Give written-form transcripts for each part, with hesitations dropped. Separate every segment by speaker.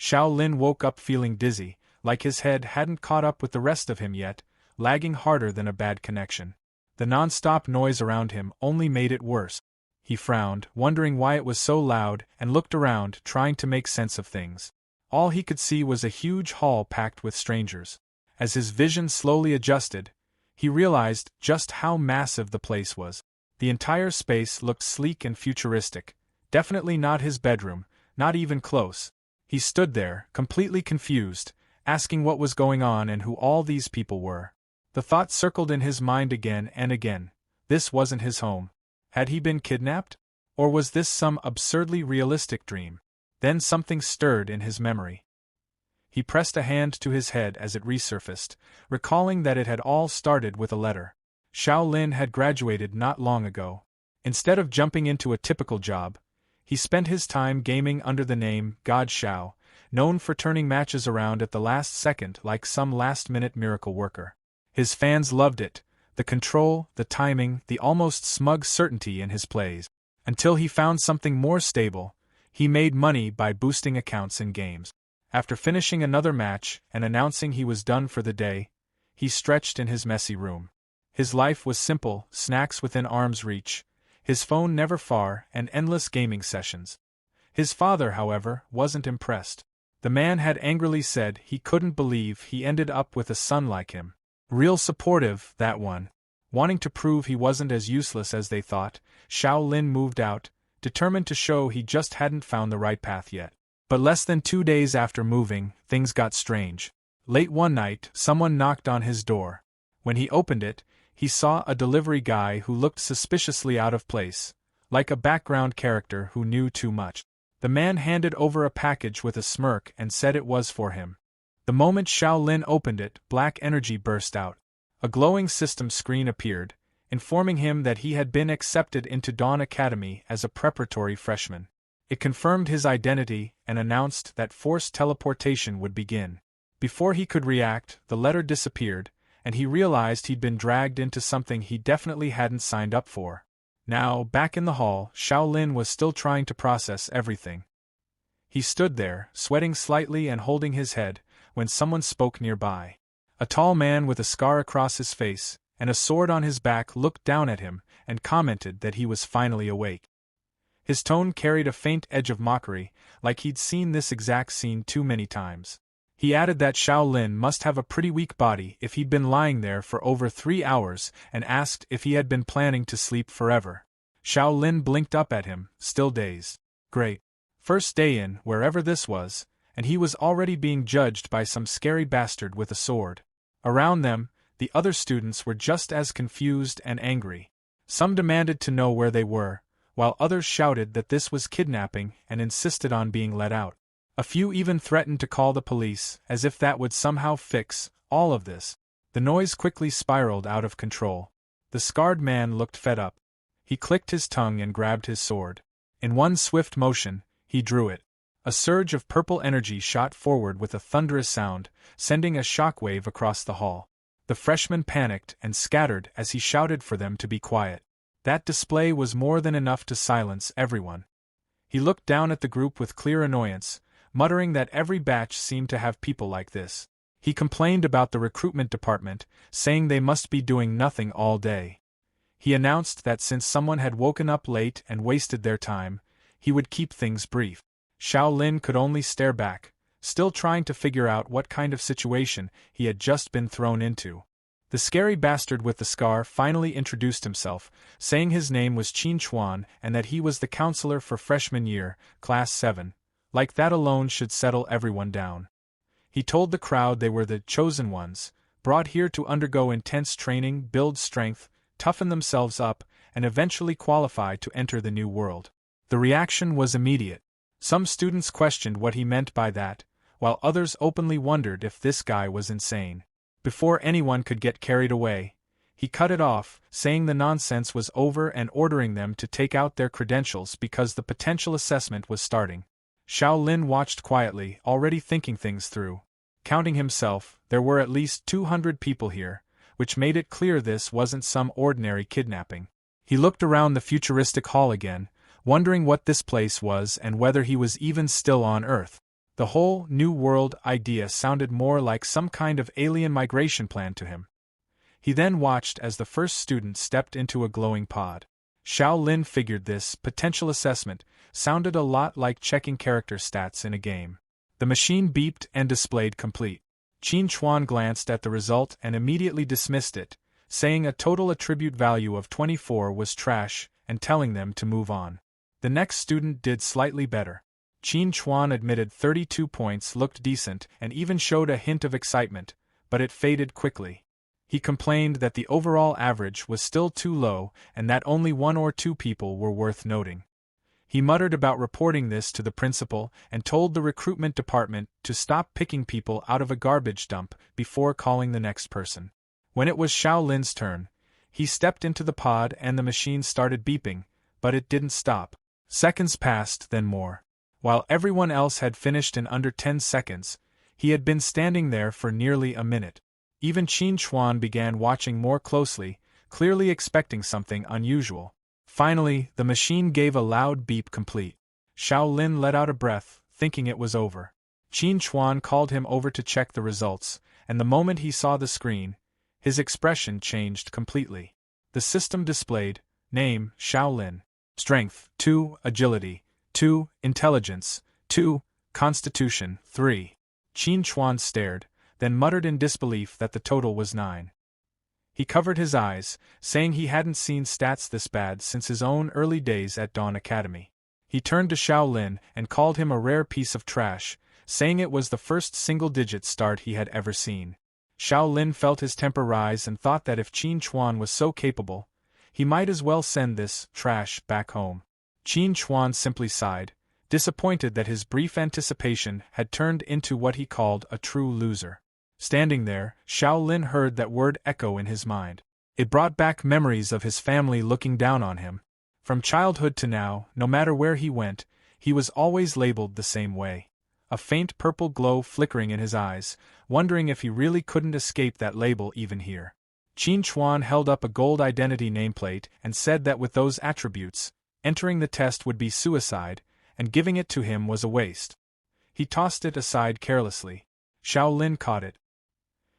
Speaker 1: Xiao Lin woke up feeling dizzy, like his head hadn't caught up with the rest of him yet, lagging harder than a bad connection. The non-stop noise around him only made it worse. He frowned, wondering why it was so loud, and looked around, trying to make sense of things. All he could see was a huge hall packed with strangers. As his vision slowly adjusted, he realized just how massive the place was. The entire space looked sleek and futuristic. Definitely not his bedroom, not even close. He stood there, completely confused, asking what was going on and who all these people were. The thought circled in his mind again and again. This wasn't his home. Had he been kidnapped? Or was this some absurdly realistic dream? Then something stirred in his memory. He pressed a hand to his head as it resurfaced, recalling that it had all started with a letter. Xiao Lin had graduated not long ago. Instead of jumping into a typical job, he spent his time gaming under the name God Xiao, known for turning matches around at the last second like some last-minute miracle worker. His fans loved it, the control, the timing, the almost smug certainty in his plays. Until he found something more stable, he made money by boosting accounts in games. After finishing another match and announcing he was done for the day, he stretched in his messy room. His life was simple, snacks within arm's reach, his phone never far, and endless gaming sessions. His father, however, wasn't impressed. The man had angrily said he couldn't believe he ended up with a son like him. Real supportive, that one. Wanting to prove he wasn't as useless as they thought, Xiao Lin moved out, determined to show he just hadn't found the right path yet. But less than 2 days after moving, things got strange. Late one night, someone knocked on his door. When he opened it, he saw a delivery guy who looked suspiciously out of place, like a background character who knew too much. The man handed over a package with a smirk and said it was for him. The moment Xiao Lin opened it, black energy burst out. A glowing system screen appeared, informing him that he had been accepted into Dawn Academy as a preparatory freshman. It confirmed his identity and announced that forced teleportation would begin. Before he could react, the letter disappeared, and he realized he'd been dragged into something he definitely hadn't signed up for. Now, back in the hall, Xiao Lin was still trying to process everything. He stood there, sweating slightly and holding his head, when someone spoke nearby. A tall man with a scar across his face and a sword on his back looked down at him and commented that he was finally awake. His tone carried a faint edge of mockery, like he'd seen this exact scene too many times. He added that Xiao Lin must have a pretty weak body if he'd been lying there for over 3 hours, and asked if he had been planning to sleep forever. Xiao Lin blinked up at him, still dazed. Great. First day in, wherever this was, and he was already being judged by some scary bastard with a sword. Around them, the other students were just as confused and angry. Some demanded to know where they were, while others shouted that this was kidnapping and insisted on being let out. A few even threatened to call the police, as if that would somehow fix all of this. The noise quickly spiraled out of control. The scarred man looked fed up. He clicked his tongue and grabbed his sword. In one swift motion, he drew it. A surge of purple energy shot forward with a thunderous sound, sending a shockwave across the hall. The freshmen panicked and scattered as he shouted for them to be quiet. That display was more than enough to silence everyone. He looked down at the group with clear annoyance, muttering that every batch seemed to have people like this. He complained about the recruitment department, saying they must be doing nothing all day. He announced that since someone had woken up late and wasted their time, he would keep things brief. Xiao Lin could only stare back, still trying to figure out what kind of situation he had just been thrown into. The scary bastard with the scar finally introduced himself, saying his name was Qin Chuan and that he was the counselor for freshman year, class 7. Like that alone should settle everyone down. He told the crowd they were the chosen ones, brought here to undergo intense training, build strength, toughen themselves up, and eventually qualify to enter the new world. The reaction was immediate. Some students questioned what he meant by that, while others openly wondered if this guy was insane. Before anyone could get carried away, he cut it off, saying the nonsense was over and ordering them to take out their credentials because the potential assessment was starting. Xiao Lin watched quietly, already thinking things through. Counting himself, there were at least 200 people here, which made it clear this wasn't some ordinary kidnapping. He looked around the futuristic hall again, wondering what this place was and whether he was even still on Earth. The whole New World idea sounded more like some kind of alien migration plan to him. He then watched as the first student stepped into a glowing pod. Xiao Lin figured this potential assessment sounded a lot like checking character stats in a game. The machine beeped and displayed complete. Qin Chuan glanced at the result and immediately dismissed it, saying a total attribute value of 24 was trash and telling them to move on. The next student did slightly better. Qin Chuan admitted 32 points looked decent and even showed a hint of excitement, but it faded quickly. He complained that the overall average was still too low and that only 1 or 2 people were worth noting. He muttered about reporting this to the principal and told the recruitment department to stop picking people out of a garbage dump before calling the next person. When it was Xiao Lin's turn, he stepped into the pod and the machine started beeping, but it didn't stop. Seconds passed, then more. While everyone else had finished in under 10 seconds, he had been standing there for nearly a minute. Even Qin Chuan began watching more closely, clearly expecting something unusual. Finally, the machine gave a loud beep complete. Xiao Lin let out a breath, thinking it was over. Qin Chuan called him over to check the results, and the moment he saw the screen, his expression changed completely. The system displayed, name, Xiao Lin. Strength, 2, agility, 2, intelligence, 2, constitution, 3. Qin Chuan stared, then muttered in disbelief that the total was 9. He covered his eyes, saying he hadn't seen stats this bad since his own early days at Dawn Academy. He turned to Xiao Lin and called him a rare piece of trash, saying it was the first single-digit start he had ever seen. Xiao Lin felt his temper rise and thought that if Qin Chuan was so capable, he might as well send this trash back home. Qin Chuan simply sighed, disappointed that his brief anticipation had turned into what he called a true loser. Standing there, Xiao Lin heard that word echo in his mind. It brought back memories of his family looking down on him. From childhood to now, no matter where he went, he was always labeled the same way. A faint purple glow flickering in his eyes, wondering if he really couldn't escape that label even here. Qin Chuan held up a gold identity nameplate and said that with those attributes, entering the test would be suicide, and giving it to him was a waste. He tossed it aside carelessly. Xiao Lin caught it.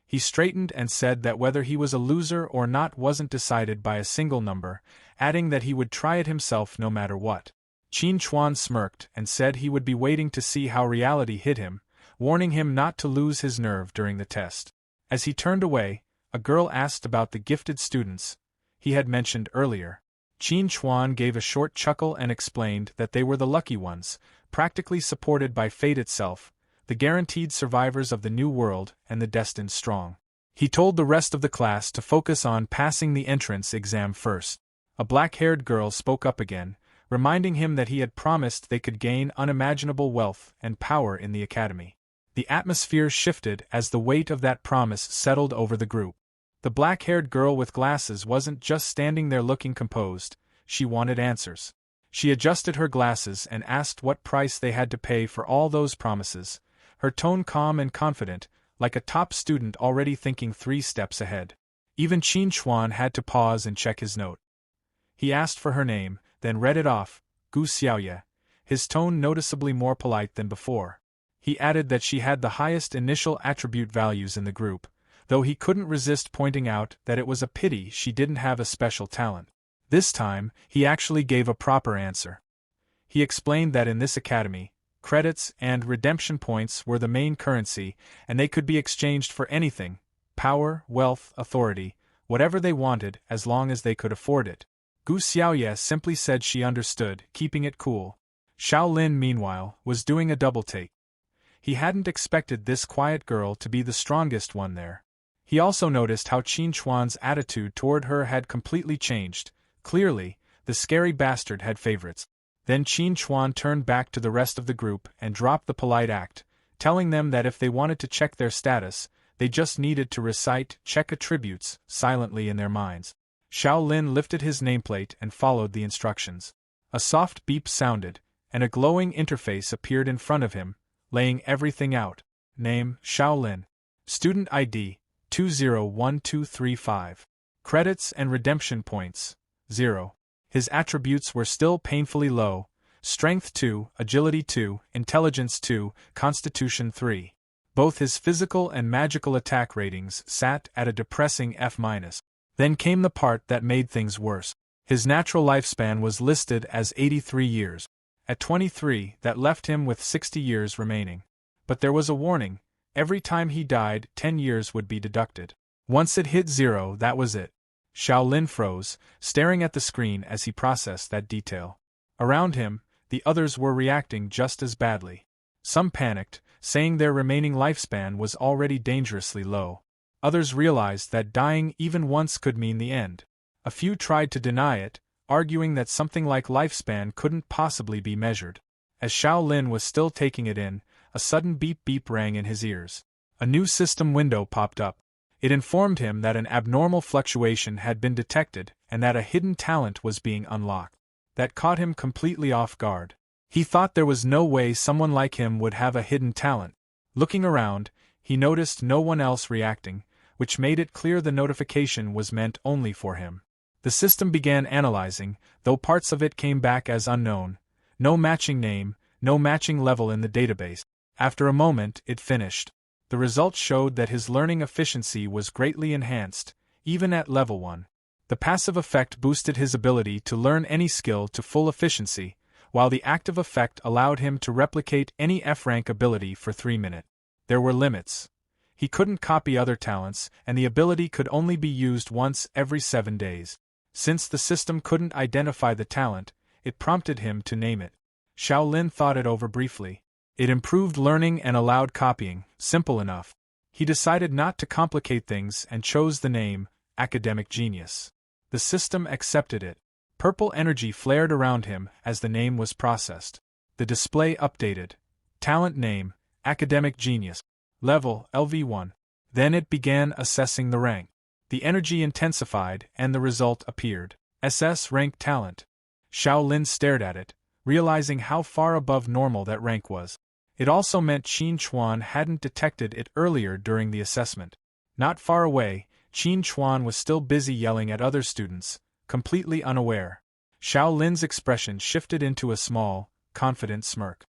Speaker 1: He straightened and said that whether he was a loser or not wasn't decided by a single number, adding that he would try it himself no matter what. Qin Chuan smirked and said he would be waiting to see how reality hit him, warning him not to lose his nerve during the test. As he turned away, a girl asked about the gifted students he had mentioned earlier. Qin Chuan gave a short chuckle and explained that they were the lucky ones, practically supported by fate itself, the guaranteed survivors of the new world and the destined strong. He told the rest of the class to focus on passing the entrance exam first. A black-haired girl spoke up again, reminding him that he had promised they could gain unimaginable wealth and power in the academy. The atmosphere shifted as the weight of that promise settled over the group. The black-haired girl with glasses wasn't just standing there looking composed, she wanted answers. She adjusted her glasses and asked what price they had to pay for all those promises, her tone calm and confident, like a top student already thinking 3 steps ahead. Even Qin Chuan had to pause and check his note. He asked for her name, then read it off, Gu Xiaoye, his tone noticeably more polite than before. He added that she had the highest initial attribute values in the group, though he couldn't resist pointing out that it was a pity she didn't have a special talent. This time, he actually gave a proper answer. He explained that in this academy, credits and redemption points were the main currency, and they could be exchanged for anything, power, wealth, authority, whatever they wanted as long as they could afford it. Gu Xiaoye simply said she understood, keeping it cool. Xiao Lin, meanwhile, was doing a double-take. He hadn't expected this quiet girl to be the strongest one there. He also noticed how Qin Chuan's attitude toward her had completely changed. Clearly, the scary bastard had favorites. Then Qin Chuan turned back to the rest of the group and dropped the polite act, telling them that if they wanted to check their status, they just needed to recite check attributes silently in their minds. Xiao Lin lifted his nameplate and followed the instructions. A soft beep sounded, and a glowing interface appeared in front of him, laying everything out. Name, Xiao Lin. Student ID, 201235. Credits and redemption points, 0. His attributes were still painfully low, Strength 2, Agility 2, Intelligence 2, Constitution 3. Both his physical and magical attack ratings sat at a depressing F-. Then came the part that made things worse. His natural lifespan was listed as 83 years. At 23, that left him with 60 years remaining. But there was a warning: every time he died, 10 years would be deducted. Once it hit 0, that was it. Xiao Lin froze, staring at the screen as he processed that detail. Around him, the others were reacting just as badly. Some panicked, saying their remaining lifespan was already dangerously low. Others realized that dying even once could mean the end. A few tried to deny it, arguing that something like lifespan couldn't possibly be measured. As Xiao Lin was still taking it in, a sudden beep-beep rang in his ears. A new system window popped up. It informed him that an abnormal fluctuation had been detected and that a hidden talent was being unlocked. That caught him completely off guard. He thought there was no way someone like him would have a hidden talent. Looking around, he noticed no one else reacting, which made it clear the notification was meant only for him. The system began analyzing, though parts of it came back as unknown. No matching name, no matching level in the database. After a moment, it finished. The results showed that his learning efficiency was greatly enhanced, even at level 1. The passive effect boosted his ability to learn any skill to full efficiency, while the active effect allowed him to replicate any F-rank ability for 3 minutes. There were limits. He couldn't copy other talents, and the ability could only be used once every 7 days. Since the system couldn't identify the talent, it prompted him to name it. Xiao Lin thought it over briefly. It improved learning and allowed copying, simple enough. He decided not to complicate things and chose the name, Academic Genius. The system accepted it. Purple energy flared around him as the name was processed. The display updated. Talent name, Academic Genius. Level, LV1. Then it began assessing the rank. The energy intensified and the result appeared. SS-Rank Talent. Xiao Lin stared at it, realizing how far above normal that rank was. It also meant Qin Chuan hadn't detected it earlier during the assessment. Not far away, Qin Chuan was still busy yelling at other students, completely unaware. Xiao Lin's expression shifted into a small, confident smirk.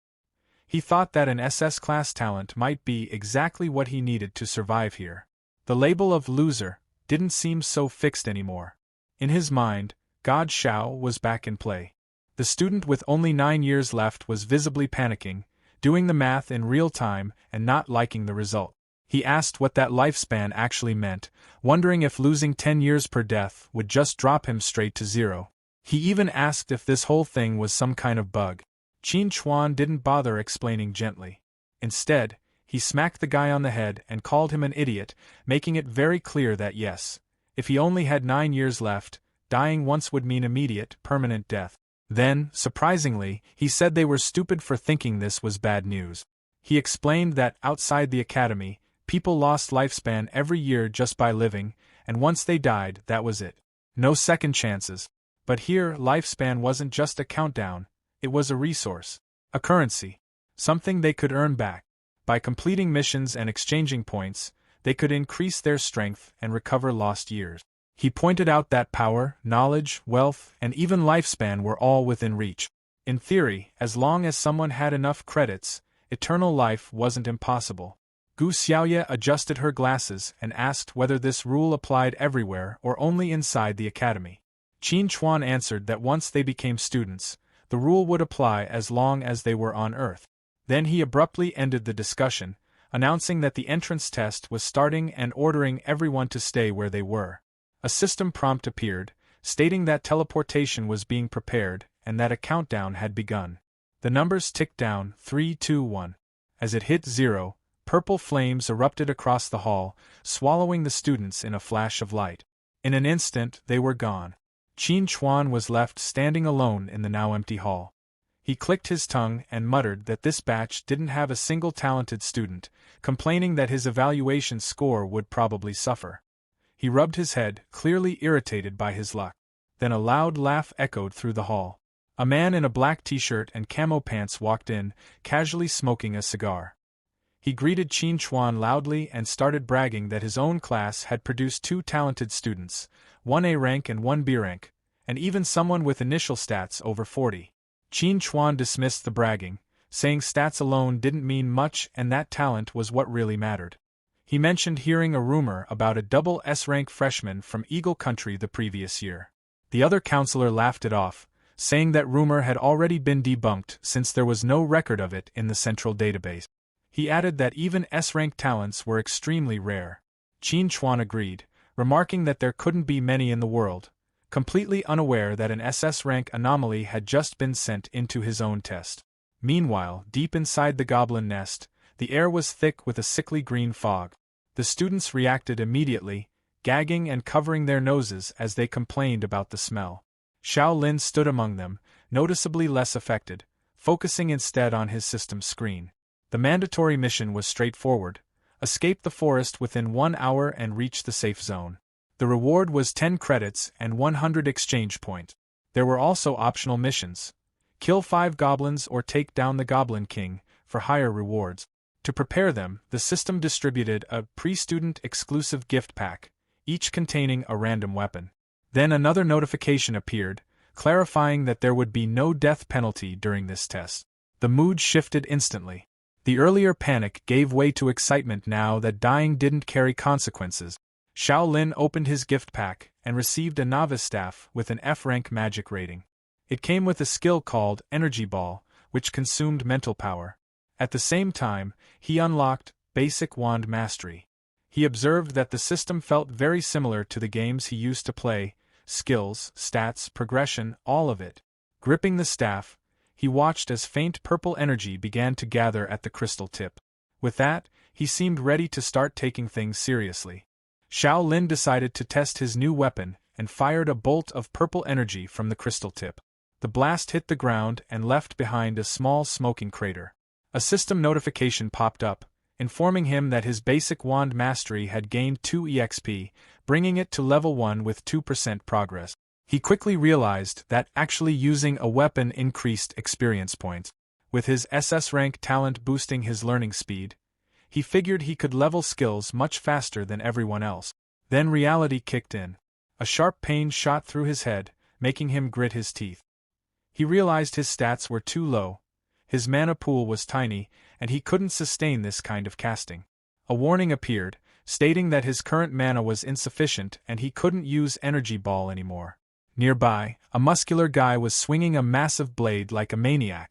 Speaker 1: He thought that an SS-class talent might be exactly what he needed to survive here. The label of loser didn't seem so fixed anymore. In his mind, God Xiao was back in play. The student with only 9 years left was visibly panicking, doing the math in real time and not liking the result. He asked what that lifespan actually meant, wondering if losing 10 years per death would just drop him straight to 0. He even asked if this whole thing was some kind of bug. Qin Chuan didn't bother explaining gently. Instead, he smacked the guy on the head and called him an idiot, making it very clear that yes, if he only had 9 years left, dying once would mean immediate, permanent death. Then, surprisingly, he said they were stupid for thinking this was bad news. He explained that outside the academy, people lost lifespan every year just by living, and once they died, that was it. No second chances. But here, lifespan wasn't just a countdown, it was a resource. A currency. Something they could earn back. By completing missions and exchanging points, they could increase their strength and recover lost years. He pointed out that power, knowledge, wealth, and even lifespan were all within reach. In theory, as long as someone had enough credits, eternal life wasn't impossible. Gu Xiaoye adjusted her glasses and asked whether this rule applied everywhere or only inside the academy. Qin Chuan answered that once they became students, the rule would apply as long as they were on Earth. Then he abruptly ended the discussion, announcing that the entrance test was starting and ordering everyone to stay where they were. A system prompt appeared, stating that teleportation was being prepared and that a countdown had begun. The numbers ticked down, 3, 2, 1. As it hit 0, purple flames erupted across the hall, swallowing the students in a flash of light. In an instant, they were gone. Qin Chuan was left standing alone in the now empty hall. He clicked his tongue and muttered that this batch didn't have a single talented student, complaining that his evaluation score would probably suffer. He rubbed his head, clearly irritated by his luck. Then a loud laugh echoed through the hall. A man in a black t-shirt and camo pants walked in, casually smoking a cigar. He greeted Qin Chuan loudly and started bragging that his own class had produced 2 talented students, 1 A rank and 1 B rank, and even someone with initial stats over 40. Qin Chuan dismissed the bragging, saying stats alone didn't mean much and that talent was what really mattered. He mentioned hearing a rumor about a double S-rank freshman from Eagle Country the previous year. The other counselor laughed it off, saying that rumor had already been debunked since there was no record of it in the central database. He added that even S-rank talents were extremely rare. Qin Chuan agreed, remarking that there couldn't be many in the world, completely unaware that an SS-rank anomaly had just been sent into his own test. Meanwhile, deep inside the goblin nest, the air was thick with a sickly green fog. The students reacted immediately, gagging and covering their noses as they complained about the smell. Xiao Lin stood among them, noticeably less affected, focusing instead on his system screen. The mandatory mission was straightforward: escape the forest within 1 hour and reach the safe zone. The reward was 10 credits and 100 exchange points. There were also optional missions: kill 5 goblins or take down the Goblin King, for higher rewards. To prepare them, the system distributed a pre-student exclusive gift pack, each containing a random weapon. Then another notification appeared, clarifying that there would be no death penalty during this test. The mood shifted instantly. The earlier panic gave way to excitement now that dying didn't carry consequences. Xiao Lin opened his gift pack and received a novice staff with an F-rank magic rating. It came with a skill called Energy Ball, which consumed mental power. At the same time, he unlocked Basic Wand Mastery. He observed that the system felt very similar to the games he used to play: skills, stats, progression, all of it. Gripping the staff, he watched as faint purple energy began to gather at the crystal tip. With that, he seemed ready to start taking things seriously. Xiao Lin decided to test his new weapon and fired a bolt of purple energy from the crystal tip. The blast hit the ground and left behind a small smoking crater. A system notification popped up, informing him that his basic wand mastery had gained 2 EXP, bringing it to level 1 with 2% progress. He quickly realized that actually using a weapon increased experience points. With his SS rank talent boosting his learning speed, he figured he could level skills much faster than everyone else. Then reality kicked in. A sharp pain shot through his head, making him grit his teeth. He realized his stats were too low. His mana pool was tiny, and he couldn't sustain this kind of casting. A warning appeared, stating that his current mana was insufficient and he couldn't use Energy Ball anymore. Nearby, a muscular guy was swinging a massive blade like a maniac.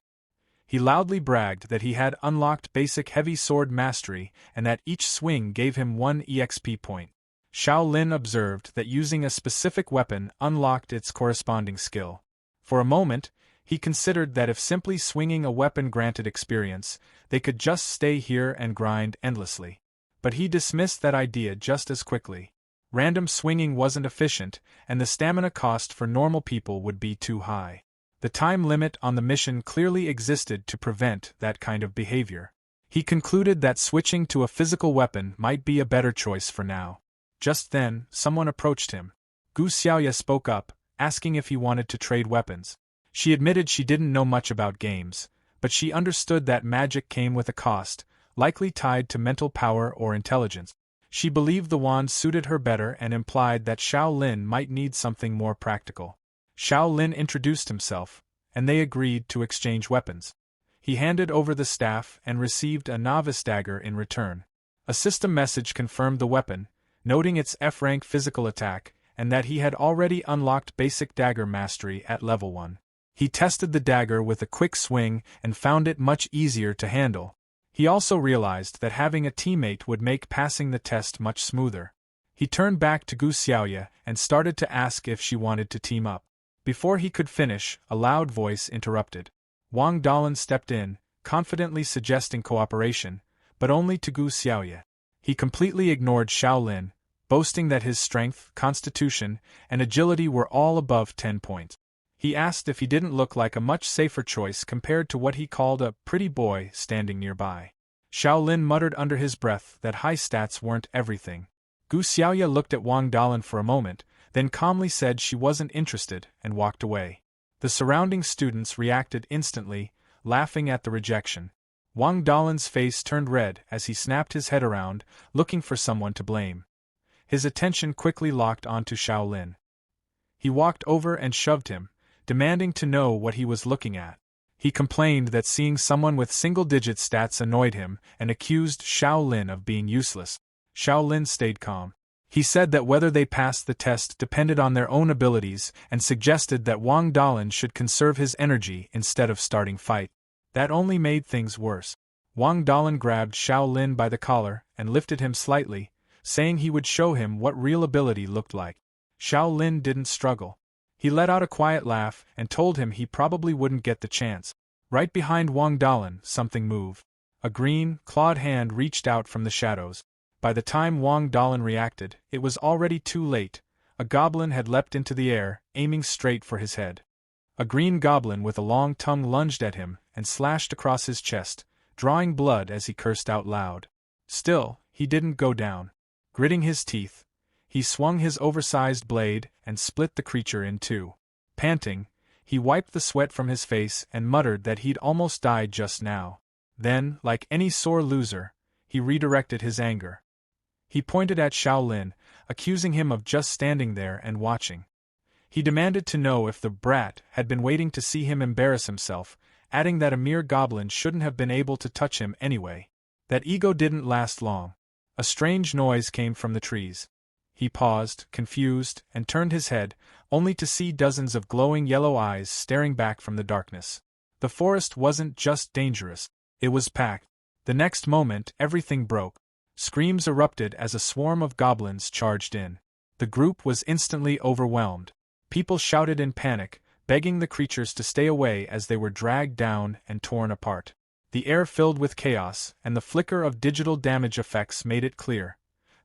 Speaker 1: He loudly bragged that he had unlocked Basic Heavy Sword Mastery and that each swing gave him 1 EXP point. Xiao Lin observed that using a specific weapon unlocked its corresponding skill. For a moment, he considered that if simply swinging a weapon granted experience, they could just stay here and grind endlessly. But he dismissed that idea just as quickly. Random swinging wasn't efficient, and the stamina cost for normal people would be too high. The time limit on the mission clearly existed to prevent that kind of behavior. He concluded that switching to a physical weapon might be a better choice for now. Just then, someone approached him. Gu Xiaoya spoke up, asking if he wanted to trade weapons. She admitted she didn't know much about games, but she understood that magic came with a cost, likely tied to mental power or intelligence. She believed the wand suited her better and implied that Xiao Lin might need something more practical. Xiao Lin introduced himself, and they agreed to exchange weapons. He handed over the staff and received a novice dagger in return. A system message confirmed the weapon, noting its F-rank physical attack, and that he had already unlocked Basic Dagger Mastery at level 1. He tested the dagger with a quick swing and found it much easier to handle. He also realized that having a teammate would make passing the test much smoother. He turned back to Gu Xiaoya and started to ask if she wanted to team up. Before he could finish, a loud voice interrupted. Wang Dalan stepped in, confidently suggesting cooperation, but only to Gu Xiaoya. He completely ignored Xiao Lin, boasting that his strength, constitution, and agility were all above 10 points. He asked if he didn't look like a much safer choice compared to what he called a pretty boy standing nearby. Xiao Lin muttered under his breath that high stats weren't everything. Gu Xiaoya looked at Wang Dalan for a moment, then calmly said she wasn't interested and walked away. The surrounding students reacted instantly, laughing at the rejection. Wang Dalan's face turned red as he snapped his head around, looking for someone to blame. His attention quickly locked onto Xiao Lin. He walked over and shoved him, demanding to know what he was looking at. He complained that seeing someone with single-digit stats annoyed him and accused Xiao Lin of being useless. Xiao Lin stayed calm. He said that whether they passed the test depended on their own abilities and suggested that Wang Dalin should conserve his energy instead of starting fight. That only made things worse. Wang Dalin grabbed Xiao Lin by the collar and lifted him slightly, saying he would show him what real ability looked like. Xiao Lin didn't struggle. He let out a quiet laugh and told him he probably wouldn't get the chance. Right behind Wang Dalin, something moved. A green, clawed hand reached out from the shadows. By the time Wang Dalin reacted, it was already too late. A goblin had leapt into the air, aiming straight for his head. A green goblin with a long tongue lunged at him and slashed across his chest, drawing blood as he cursed out loud. Still, he didn't go down. Gritting his teeth, he swung his oversized blade and split the creature in two. Panting, he wiped the sweat from his face and muttered that he'd almost died just now. Then, like any sore loser, he redirected his anger. He pointed at Xiao Lin, accusing him of just standing there and watching. He demanded to know if the brat had been waiting to see him embarrass himself, adding that a mere goblin shouldn't have been able to touch him anyway. That ego didn't last long. A strange noise came from the trees. He paused, confused, and turned his head, only to see dozens of glowing yellow eyes staring back from the darkness. The forest wasn't just dangerous, it was packed. The next moment, everything broke. Screams erupted as a swarm of goblins charged in. The group was instantly overwhelmed. People shouted in panic, begging the creatures to stay away as they were dragged down and torn apart. The air filled with chaos, and the flicker of digital damage effects made it clear.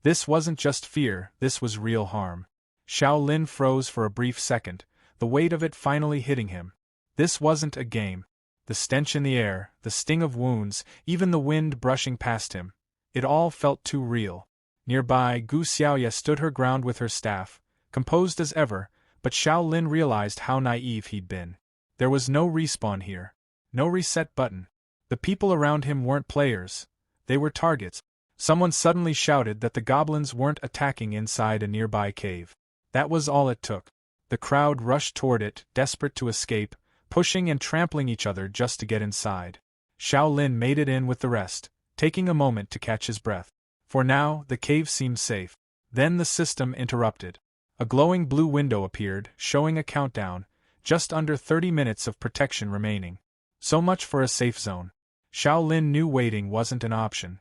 Speaker 1: This wasn't just fear, this was real harm. Xiao Lin froze for a brief second, the weight of it finally hitting him. This wasn't a game. The stench in the air, the sting of wounds, even the wind brushing past him. It all felt too real. Nearby, Gu Xiaoya stood her ground with her staff, composed as ever, but Xiao Lin realized how naive he'd been. There was no respawn here. No reset button. The people around him weren't players. They were targets. Someone suddenly shouted that the goblins weren't attacking inside a nearby cave. That was all it took. The crowd rushed toward it, desperate to escape, pushing and trampling each other just to get inside. Xiao Lin made it in with the rest, taking a moment to catch his breath. For now, the cave seemed safe. Then the system interrupted. A glowing blue window appeared, showing a countdown, just under 30 minutes of protection remaining. So much for a safe zone. Xiao Lin knew waiting wasn't an option.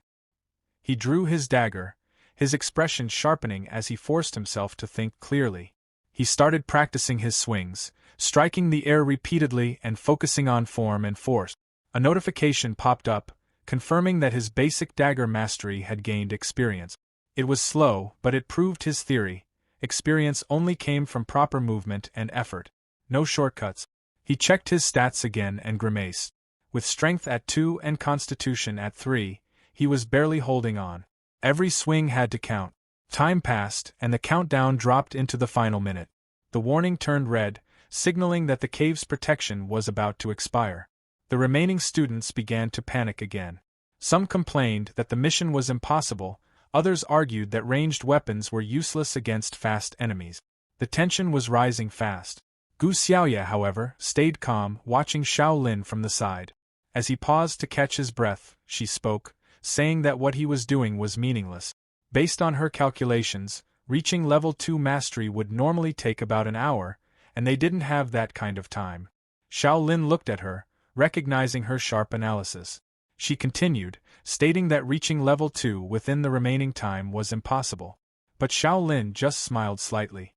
Speaker 1: He drew his dagger, his expression sharpening as he forced himself to think clearly. He started practicing his swings, striking the air repeatedly and focusing on form and force. A notification popped up, confirming that his basic dagger mastery had gained experience. It was slow, but it proved his theory. Experience only came from proper movement and effort. No shortcuts. He checked his stats again and grimaced. With strength at 2 and constitution at 3, he was barely holding on. Every swing had to count. Time passed, and the countdown dropped into the final minute. The warning turned red, signaling that the cave's protection was about to expire. The remaining students began to panic again. Some complained that the mission was impossible, others argued that ranged weapons were useless against fast enemies. The tension was rising fast. Gu Xiaoya, however, stayed calm, watching Xiao Lin from the side. As he paused to catch his breath, she spoke, saying that what he was doing was meaningless. Based on her calculations, reaching level 2 mastery would normally take about an hour, and they didn't have that kind of time. Xiao Lin looked at her, recognizing her sharp analysis. She continued, stating that reaching level 2 within the remaining time was impossible. But Xiao Lin just smiled slightly.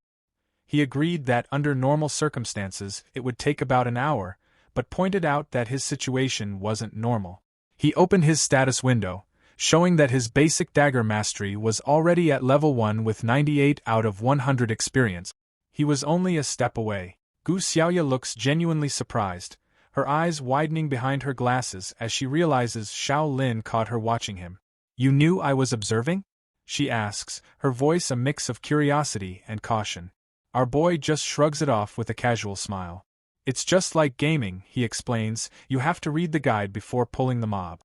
Speaker 1: He agreed that under normal circumstances it would take about an hour, but pointed out that his situation wasn't normal. He opened his status window, showing that his basic dagger mastery was already at level 1 with 98 out of 100 experience. He was only a step away. Gu Xiaoya looks genuinely surprised, her eyes widening behind her glasses as she realizes Xiao Lin caught her watching him. "You knew I was observing?" she asks, her voice a mix of curiosity and caution. Our boy just shrugs it off with a casual smile. "It's just like gaming," he explains, "you have to read the guide before pulling the mob."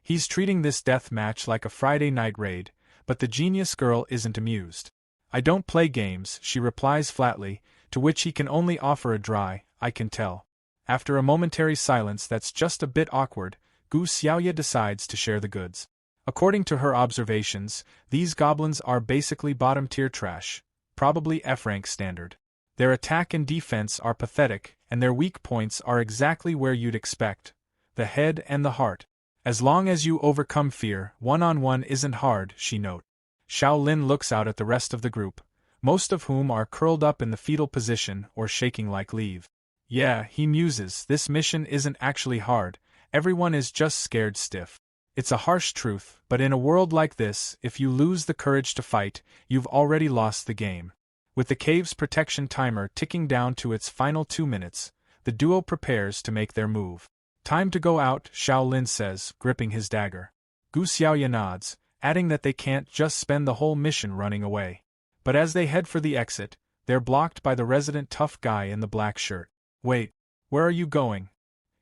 Speaker 1: He's treating this death match like a Friday night raid, but the genius girl isn't amused. "I don't play games," she replies flatly, to which he can only offer a dry, "I can tell." After a momentary silence that's just a bit awkward, Gu Xiaoye decides to share the goods. According to her observations, these goblins are basically bottom-tier trash, probably F-rank standard. Their attack and defense are pathetic, and their weak points are exactly where you'd expect: the head and the heart. As long as you overcome fear, one-on-one isn't hard, she notes. Xiao Lin looks out at the rest of the group, most of whom are curled up in the fetal position or shaking like leaves. Yeah, he muses, this mission isn't actually hard, everyone is just scared stiff. It's a harsh truth, but in a world like this, if you lose the courage to fight, you've already lost the game. With the cave's protection timer ticking down to its final 2 minutes, the duo prepares to make their move. Time to go out, Xiao Lin says, gripping his dagger. Gu Xiaoye nods, adding that they can't just spend the whole mission running away. But as they head for the exit, they're blocked by the resident tough guy in the black shirt. Wait, where are you going?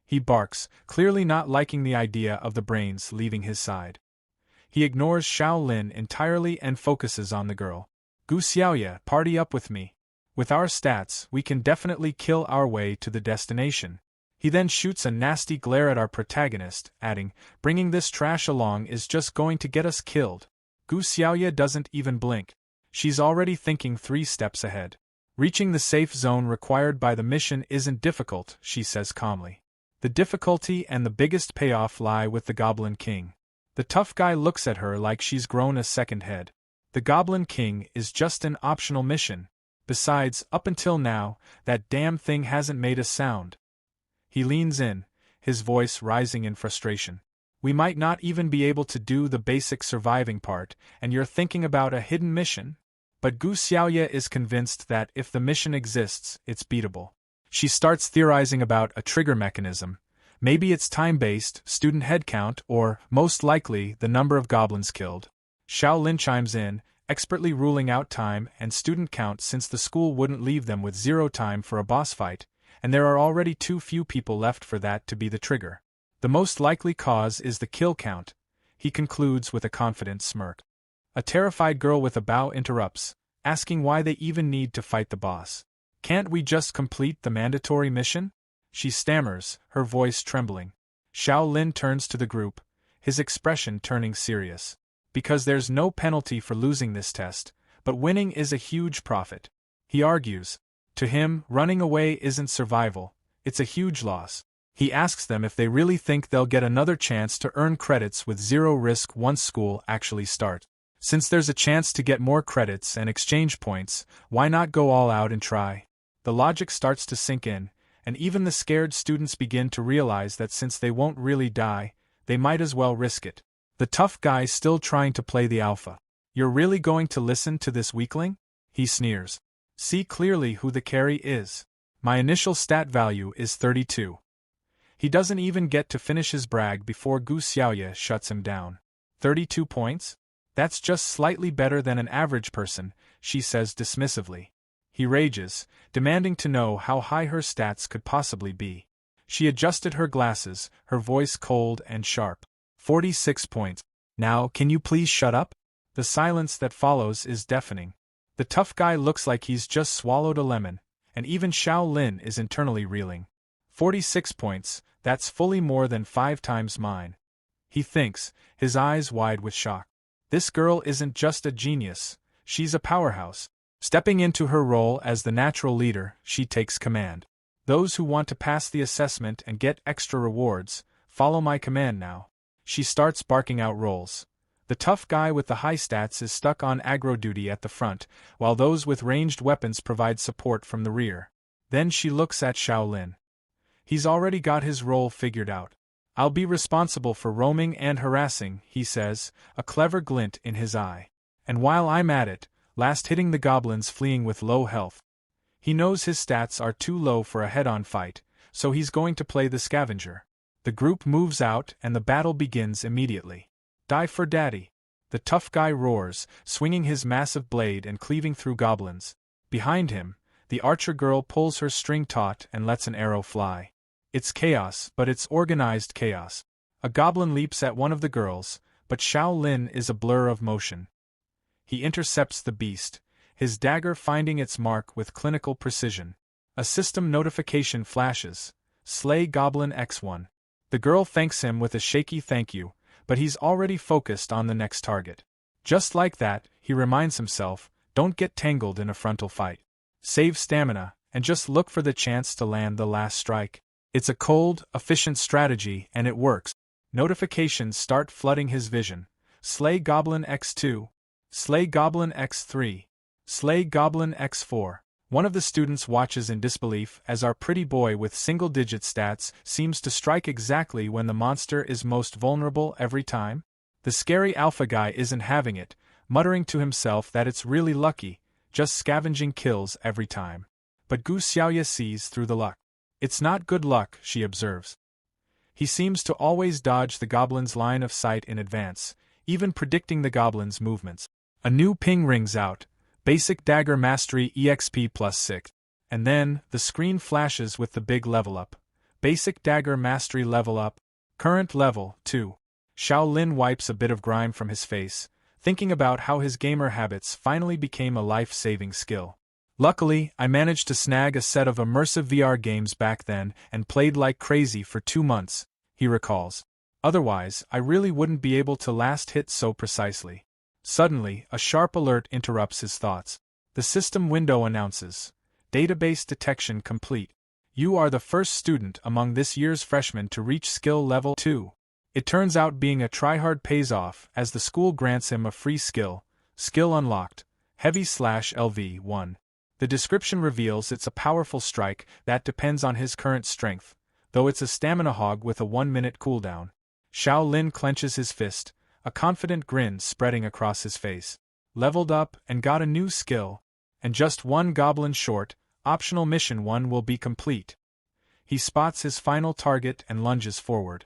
Speaker 1: He barks, clearly not liking the idea of the brains leaving his side. He ignores Xiao Lin entirely and focuses on the girl. Gu Xiaoye, party up with me. With our stats, we can definitely kill our way to the destination. He then shoots a nasty glare at our protagonist, adding, bringing this trash along is just going to get us killed. Gu Xiaoye doesn't even blink. She's already thinking 3 steps ahead. Reaching the safe zone required by the mission isn't difficult, she says calmly. The difficulty and the biggest payoff lie with the Goblin King. The tough guy looks at her like she's grown a second head. The Goblin King is just an optional mission. Besides, up until now, that damn thing hasn't made a sound. He leans in, his voice rising in frustration. We might not even be able to do the basic surviving part, and you're thinking about a hidden mission? But Gu Xiaoye is convinced that if the mission exists, it's beatable. She starts theorizing about a trigger mechanism. Maybe it's time-based, student headcount, or, most likely, the number of goblins killed. Xiao Lin chimes in, expertly ruling out time and student count since the school wouldn't leave them with 0 time for a boss fight, and there are already too few people left for that to be the trigger. The most likely cause is the kill count, he concludes with a confident smirk. A terrified girl with a bow interrupts, asking why they even need to fight the boss. Can't we just complete the mandatory mission? She stammers, her voice trembling. Xiao Lin turns to the group, his expression turning serious. Because there's no penalty for losing this test, but winning is a huge profit. He argues. To him, running away isn't survival, it's a huge loss. He asks them if they really think they'll get another chance to earn credits with 0 risk once school actually starts. Since there's a chance to get more credits and exchange points, why not go all out and try? The logic starts to sink in, and even the scared students begin to realize that since they won't really die, they might as well risk it. The tough guy's still trying to play the alpha. You're really going to listen to this weakling? He sneers. See clearly who the carry is. My initial stat value is 32. He doesn't even get to finish his brag before Gu Xiaoye shuts him down. 32 points? That's just slightly better than an average person, she says dismissively. He rages, demanding to know how high her stats could possibly be. She adjusted her glasses, her voice cold and sharp. 46 points. Now, can you please shut up? The silence that follows is deafening. The tough guy looks like he's just swallowed a lemon, and even Xiao Lin is internally reeling. 46 points, that's fully more than 5 times mine. He thinks, his eyes wide with shock. This girl isn't just a genius, she's a powerhouse. Stepping into her role as the natural leader, she takes command. Those who want to pass the assessment and get extra rewards, follow my command now. She starts barking out roles. The tough guy with the high stats is stuck on aggro duty at the front, while those with ranged weapons provide support from the rear. Then she looks at Xiao Lin. He's already got his role figured out. I'll be responsible for roaming and harassing, he says, a clever glint in his eye. And while I'm at it, last hitting the goblins fleeing with low health. He knows his stats are too low for a head-on fight, so he's going to play the scavenger. The group moves out and the battle begins immediately. Die for daddy. The tough guy roars, swinging his massive blade and cleaving through goblins. Behind him, the archer girl pulls her string taut and lets an arrow fly. It's chaos, but it's organized chaos. A goblin leaps at one of the girls, but Xiao Lin is a blur of motion. He intercepts the beast, his dagger finding its mark with clinical precision. A system notification flashes. slay Goblin X1. The girl thanks him with a shaky thank you, but he's already focused on the next target. Just like that, he reminds himself, don't get tangled in a frontal fight. Save stamina, and just look for the chance to land the last strike. It's a cold, efficient strategy, and it works. Notifications start flooding his vision. Slay Goblin X2. Slay Goblin X3. Slay Goblin X4. One of the students watches in disbelief as our pretty boy with single-digit stats seems to strike exactly when the monster is most vulnerable every time. The scary alpha guy isn't having it, muttering to himself that it's really lucky, just scavenging kills every time. But Gu Xiaoya sees through the luck. It's not good luck, she observes. He seems to always dodge the goblin's line of sight in advance, even predicting the goblin's movements. A new ping rings out, Basic Dagger Mastery EXP +6. And then, the screen flashes with the big level up. Basic Dagger Mastery level up. Current level, 2. Xiao Lin wipes a bit of grime from his face, thinking about how his gamer habits finally became a life-saving skill. Luckily, I managed to snag a set of immersive VR games back then and played like crazy for 2 months, he recalls. Otherwise, I really wouldn't be able to last hit so precisely. Suddenly, a sharp alert interrupts his thoughts. The system window announces, database detection complete. You are the first student among this year's freshmen to reach skill level 2. It turns out being a tryhard pays off as the school grants him a free skill unlocked, Heavy/LV1. The description reveals it's a powerful strike that depends on his current strength, though it's a stamina hog with a 1-minute cooldown. Xiao Lin clenches his fist, a confident grin spreading across his face. Leveled up and got a new skill, and just one goblin short, optional mission 1 will be complete. He spots his final target and lunges forward.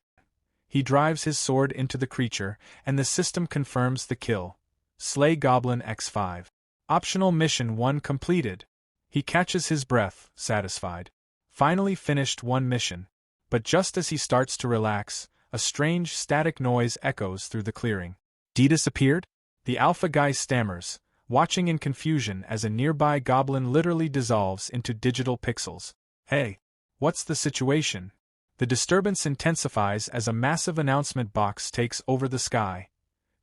Speaker 1: He drives his sword into the creature, and the system confirms the kill. Slay Goblin X5. Optional mission 1 completed. He catches his breath, satisfied. Finally finished one mission. But just as he starts to relax, a strange static noise echoes through the clearing. Disappeared? The alpha guy stammers, watching in confusion as a nearby goblin literally dissolves into digital pixels. Hey, what's the situation? The disturbance intensifies as a massive announcement box takes over the sky.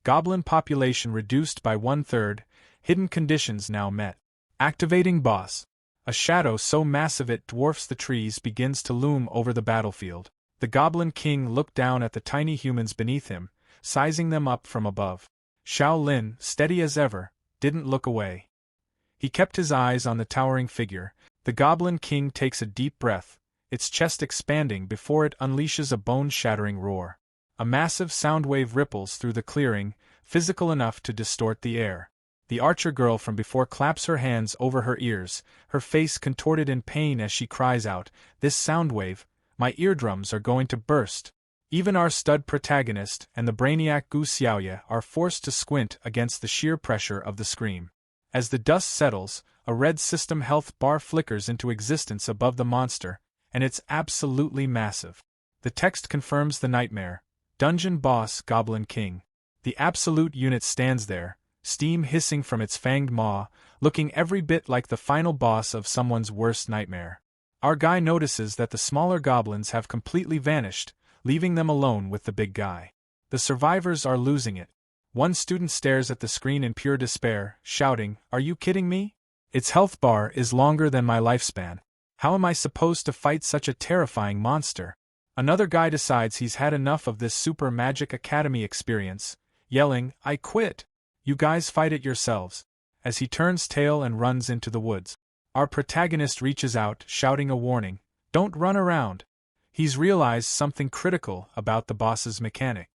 Speaker 1: Goblin population reduced by 1/3, hidden conditions now met. Activating boss. A shadow so massive it dwarfs the trees begins to loom over the battlefield. The Goblin King looked down at the tiny humans beneath him, sizing them up from above. Xiao Lin, steady as ever, didn't look away. He kept his eyes on the towering figure. The Goblin King takes a deep breath, its chest expanding before it unleashes a bone-shattering roar. A massive sound wave ripples through the clearing, physical enough to distort the air. The archer girl from before claps her hands over her ears, her face contorted in pain as she cries out, "This sound wave, my eardrums are going to burst." Even our stud protagonist and the brainiac Gu Xiaoya are forced to squint against the sheer pressure of the scream. As the dust settles, a red system health bar flickers into existence above the monster, and it's absolutely massive. The text confirms the nightmare. Dungeon Boss Goblin King. The absolute unit stands there, steam hissing from its fanged maw, looking every bit like the final boss of someone's worst nightmare. Our guy notices that the smaller goblins have completely vanished, leaving them alone with the big guy. The survivors are losing it. One student stares at the screen in pure despair, shouting, "Are you kidding me? Its health bar is longer than my lifespan. How am I supposed to fight such a terrifying monster?" Another guy decides he's had enough of this Super Magic Academy experience, yelling, "I quit! You guys fight it yourselves," as he turns tail and runs into the woods. Our protagonist reaches out, shouting a warning, "Don't run around." He's realized something critical about the boss's mechanic.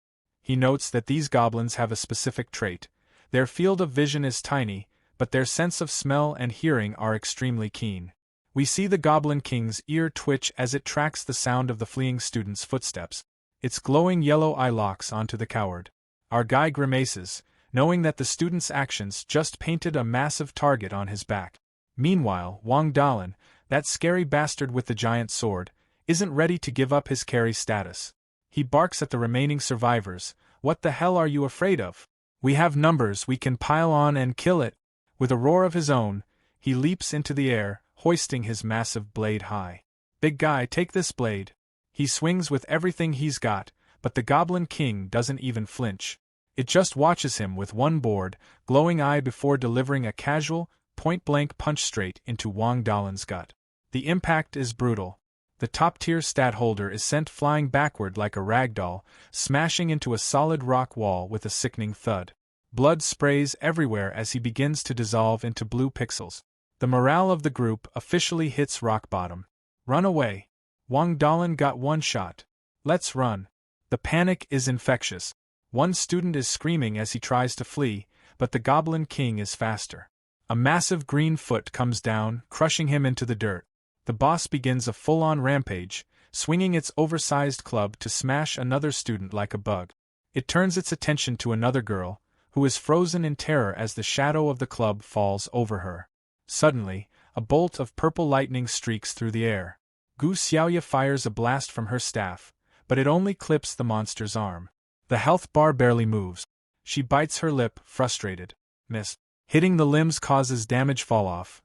Speaker 1: He notes that these goblins have a specific trait. Their field of vision is tiny, but their sense of smell and hearing are extremely keen. We see the Goblin King's ear twitch as it tracks the sound of the fleeing student's footsteps. Its glowing yellow eye locks onto the coward. Our guy grimaces, knowing that the student's actions just painted a massive target on his back. Meanwhile, Wang Dalin, that scary bastard with the giant sword, isn't ready to give up his carry status. He barks at the remaining survivors, "What the hell are you afraid of? We have numbers we can pile on and kill it." With a roar of his own, he leaps into the air, hoisting his massive blade high. "Big guy, take this blade. He swings with everything he's got, but the Goblin King doesn't even flinch. It just watches him with one bored, glowing eye before delivering a casual, point-blank punch straight into Wang Dalin's gut. The impact is brutal. The top-tier stat holder is sent flying backward like a ragdoll, smashing into a solid rock wall with a sickening thud. Blood sprays everywhere as he begins to dissolve into blue pixels. The morale of the group officially hits rock bottom. Run away. Wang Dalin got one shot. Let's run. The panic is infectious. One student is screaming as he tries to flee, but the Goblin King is faster. A massive green foot comes down, crushing him into the dirt. The boss begins a full-on rampage, swinging its oversized club to smash another student like a bug. It turns its attention to another girl, who is frozen in terror as the shadow of the club falls over her. Suddenly, a bolt of purple lightning streaks through the air. Gu Xiaoya fires a blast from her staff, but it only clips the monster's arm. The health bar barely moves. She bites her lip, frustrated. Miss. Hitting the limbs causes damage fall-off.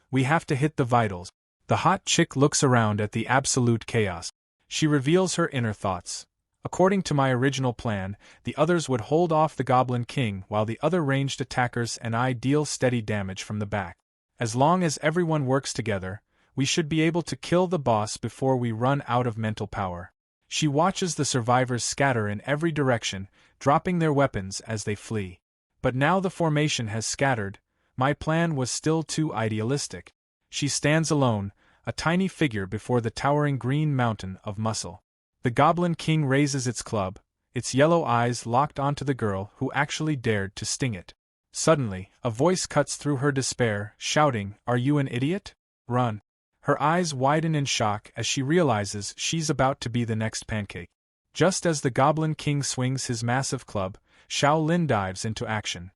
Speaker 1: We have to hit the vitals. The hot chick looks around at the absolute chaos. She reveals her inner thoughts. According to my original plan, the others would hold off the Goblin King while the other ranged attackers and I deal steady damage from the back. As long as everyone works together, we should be able to kill the boss before we run out of mental power. She watches the survivors scatter in every direction, dropping their weapons as they flee. But now the formation has scattered, my plan was still too idealistic. She stands alone, a tiny figure before the towering green mountain of muscle. The Goblin King raises its club, its yellow eyes locked onto the girl who actually dared to sting it. Suddenly, a voice cuts through her despair, shouting, "Are you an idiot? Run!" Her eyes widen in shock as she realizes she's about to be the next pancake. Just as the Goblin King swings his massive club, Xiao Lin dives into action.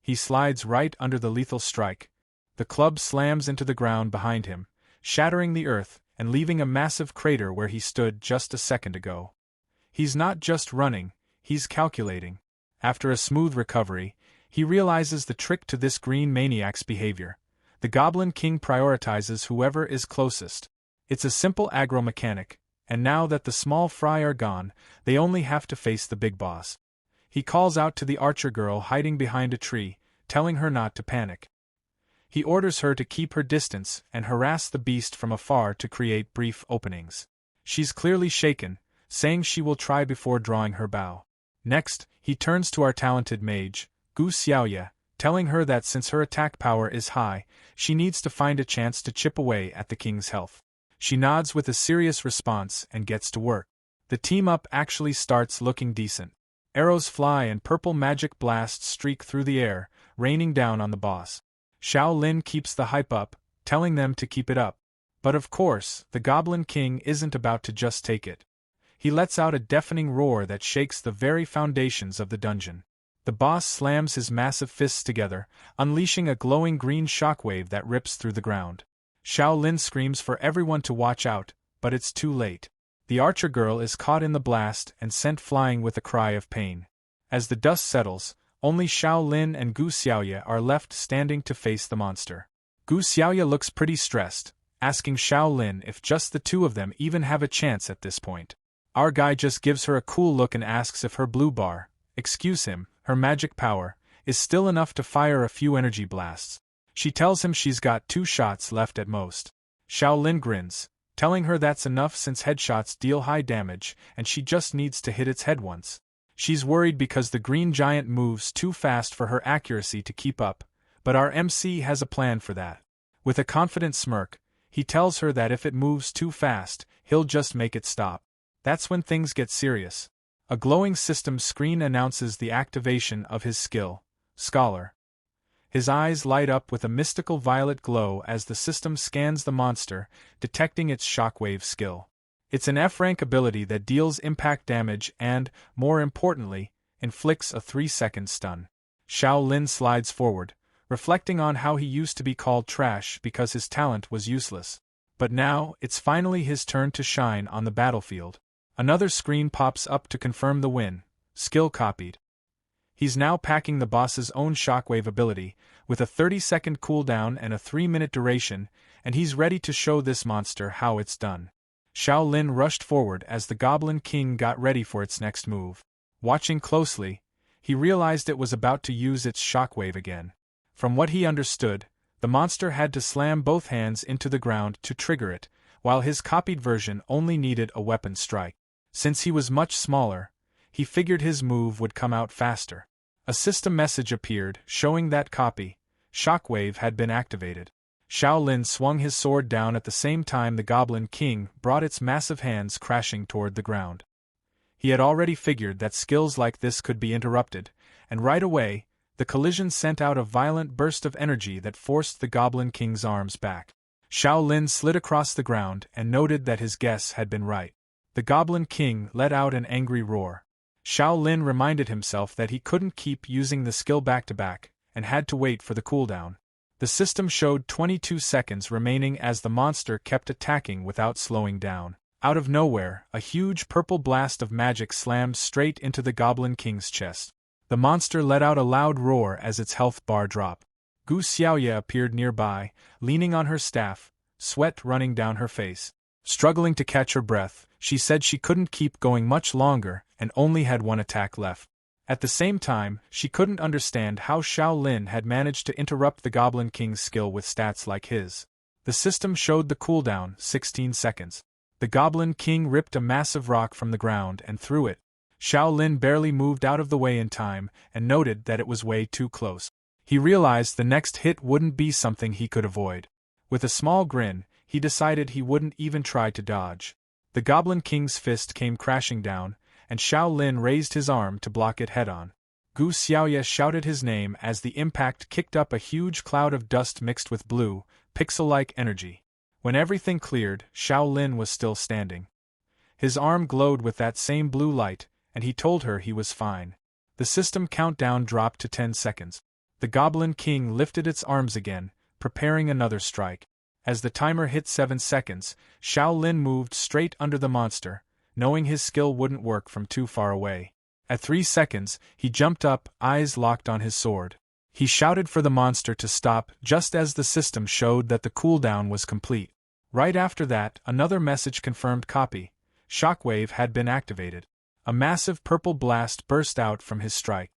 Speaker 1: He slides right under the lethal strike. The club slams into the ground behind him, shattering the earth and leaving a massive crater where he stood just a second ago. He's not just running, he's calculating. After a smooth recovery, he realizes the trick to this green maniac's behavior. The Goblin King prioritizes whoever is closest. It's a simple aggro mechanic, and now that the small fry are gone, they only have to face the big boss. He calls out to the archer girl hiding behind a tree, telling her not to panic. He orders her to keep her distance and harass the beast from afar to create brief openings. She's clearly shaken, saying she will try before drawing her bow. Next, he turns to our talented mage, Gu Xiaoya, telling her that since her attack power is high, she needs to find a chance to chip away at the king's health. She nods with a serious response and gets to work. The team-up actually starts looking decent. Arrows fly and purple magic blasts streak through the air, raining down on the boss. Xiao Lin keeps the hype up, telling them to keep it up. But of course, the Goblin King isn't about to just take it. He lets out a deafening roar that shakes the very foundations of the dungeon. The boss slams his massive fists together, unleashing a glowing green shockwave that rips through the ground. Xiao Lin screams for everyone to watch out, but it's too late. The archer girl is caught in the blast and sent flying with a cry of pain. As the dust settles, only Xiao Lin and Gu Xiaoya are left standing to face the monster. Gu Xiaoya looks pretty stressed, asking Xiao Lin if just the two of them even have a chance at this point. Our guy just gives her a cool look and asks if her blue bar, excuse him, her magic power, is still enough to fire a few energy blasts. She tells him she's got 2 shots left at most. Xiao Lin grins, telling her that's enough since headshots deal high damage and she just needs to hit its head once. She's worried because the green giant moves too fast for her accuracy to keep up, but our MC has a plan for that. With a confident smirk, he tells her that if it moves too fast, he'll just make it stop. That's when things get serious. A glowing system screen announces the activation of his skill, Scholar. His eyes light up with a mystical violet glow as the system scans the monster, detecting its shockwave skill. It's an F-rank ability that deals impact damage and, more importantly, inflicts a 3-second stun. Xiao Lin slides forward, reflecting on how he used to be called trash because his talent was useless. But now, it's finally his turn to shine on the battlefield. Another screen pops up to confirm the win, skill copied. He's now packing the boss's own shockwave ability, with a 30-second cooldown and a 3-minute duration, and he's ready to show this monster how it's done. Xiao Lin rushed forward as the Goblin King got ready for its next move. Watching closely, he realized it was about to use its shockwave again. From what he understood, the monster had to slam both hands into the ground to trigger it, while his copied version only needed a weapon strike. Since he was much smaller, he figured his move would come out faster. A system message appeared showing that copy, Shockwave, had been activated. Xiao Lin swung his sword down at the same time the Goblin King brought its massive hands crashing toward the ground. He had already figured that skills like this could be interrupted, and right away, the collision sent out a violent burst of energy that forced the Goblin King's arms back. Xiao Lin slid across the ground and noted that his guess had been right. The Goblin King let out an angry roar. Xiao Lin reminded himself that he couldn't keep using the skill back-to-back, and had to wait for the cooldown. The system showed 22 seconds remaining as the monster kept attacking without slowing down. Out of nowhere, a huge purple blast of magic slammed straight into the Goblin King's chest. The monster let out a loud roar as its health bar dropped. Gu Xiaoye appeared nearby, leaning on her staff, sweat running down her face. Struggling to catch her breath, she said she couldn't keep going much longer and only had one attack left. At the same time, she couldn't understand how Xiao Lin had managed to interrupt the Goblin King's skill with stats like his. The system showed the cooldown, 16 seconds. The Goblin King ripped a massive rock from the ground and threw it. Xiao Lin barely moved out of the way in time and noted that it was way too close. He realized the next hit wouldn't be something he could avoid. With a small grin, he decided he wouldn't even try to dodge. The Goblin King's fist came crashing down, and Xiao Lin raised his arm to block it head-on. Gu Xiaoye shouted his name as the impact kicked up a huge cloud of dust mixed with blue, pixel-like energy. When everything cleared, Xiao Lin was still standing. His arm glowed with that same blue light, and he told her he was fine. The system countdown dropped to 10 seconds. The Goblin King lifted its arms again, preparing another strike. As the timer hit 7 seconds, Xiao Lin moved straight under the monster, knowing his skill wouldn't work from too far away. At 3 seconds, he jumped up, eyes locked on his sword. He shouted for the monster to stop just as the system showed that the cooldown was complete. Right after that, another message confirmed copy. Shockwave had been activated. A massive purple blast burst out from his strike.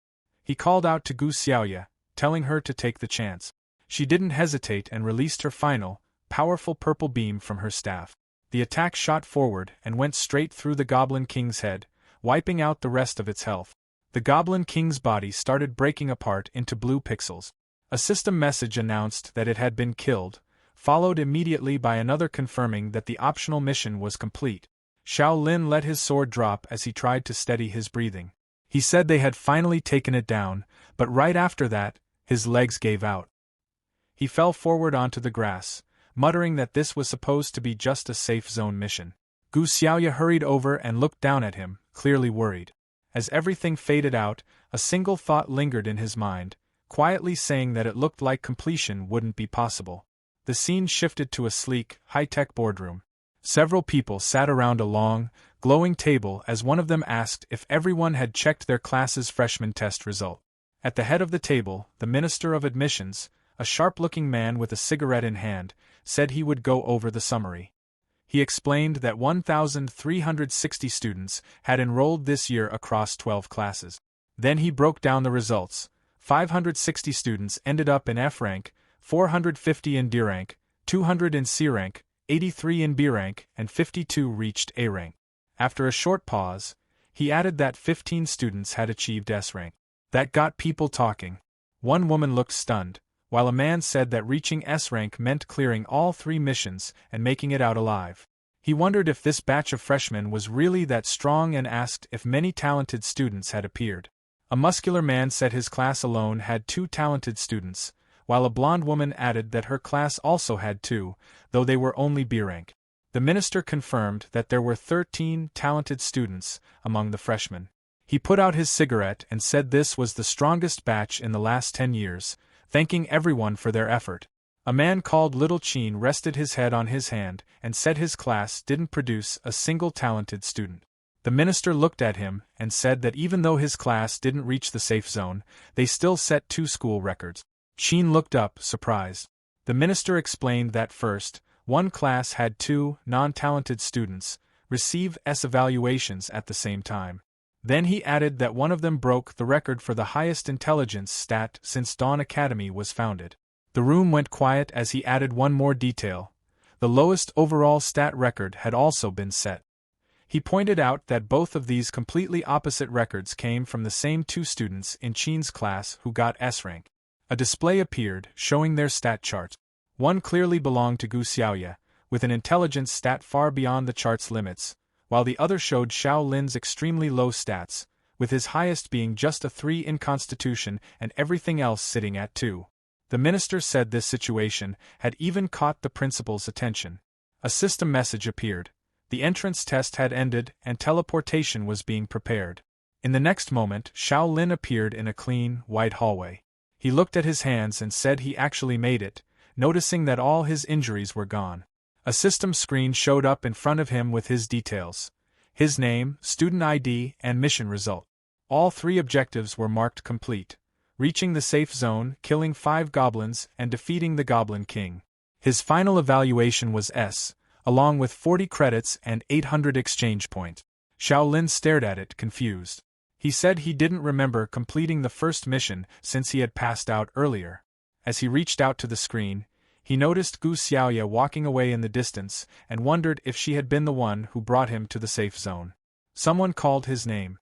Speaker 1: He called out to Gu Xiaoye, telling her to take the chance. She didn't hesitate and released her final, powerful purple beam from her staff. The attack shot forward and went straight through the Goblin King's head, wiping out the rest of its health. The Goblin King's body started breaking apart into blue pixels. A system message announced that it had been killed, followed immediately by another confirming that the optional mission was complete. Xiao Lin let his sword drop as he tried to steady his breathing. He said they had finally taken it down, but right after that, his legs gave out. He fell forward onto the grass, muttering that this was supposed to be just a safe zone mission. Gu Xiaoye hurried over and looked down at him, clearly worried. As everything faded out, a single thought lingered in his mind, quietly saying that it looked like completion wouldn't be possible. The scene shifted to a sleek, high-tech boardroom. Several people sat around a long, glowing table as one of them asked if everyone had checked their class's freshman test result. At the head of the table, the Minister of Admissions, a sharp-looking man with a cigarette in hand, said he would go over the summary. He explained that 1,360 students had enrolled this year across 12 classes. Then he broke down the results. 560 students ended up in F rank, 450 in D rank, 200 in C rank, 83 in B rank, and 52 reached A rank. After a short pause, he added that 15 students had achieved S rank. That got people talking. One woman looked stunned, while a man said that reaching S rank meant clearing all 3 missions and making it out alive. He wondered if this batch of freshmen was really that strong and asked if many talented students had appeared. A muscular man said his class alone had 2 talented students, while a blonde woman added that her class also had 2, though they were only B rank. The minister confirmed that there were 13 talented students among the freshmen. He put out his cigarette and said this was the strongest batch in the last 10 years, thanking everyone for their effort. A man called Little Chin rested his head on his hand and said his class didn't produce a single talented student. The minister looked at him and said that even though his class didn't reach the safe zone, they still set 2 school records. Chin looked up, surprised. The minister explained that first, One class had 2 non-talented students receive S evaluations at the same time. Then he added that one of them broke the record for the highest intelligence stat since Dawn Academy was founded. The room went quiet as he added one more detail. The lowest overall stat record had also been set. He pointed out that both of these completely opposite records came from the same 2 students in Qin's class who got S rank. A display appeared, showing their stat charts. One clearly belonged to Gu Xiaoye, with an intelligence stat far beyond the chart's limits, while the other showed Xiao Lin's extremely low stats, with his highest being just a 3 in Constitution and everything else sitting at 2. The minister said this situation had even caught the principal's attention. A system message appeared. The entrance test had ended and teleportation was being prepared. In the next moment, Xiao Lin appeared in a clean, white hallway. He looked at his hands and said he actually made it, noticing that all his injuries were gone. A system screen showed up in front of him with his details. His name, student ID, and mission result. All 3 objectives were marked complete. Reaching the safe zone, killing 5 goblins, and defeating the Goblin King. His final evaluation was S, along with 40 credits and 800 exchange points. Xiao Lin stared at it, confused. He said he didn't remember completing the first mission since he had passed out earlier. As he reached out to the screen, he noticed Gu Xiaoye walking away in the distance and wondered if she had been the one who brought him to the safe zone. Someone called his name.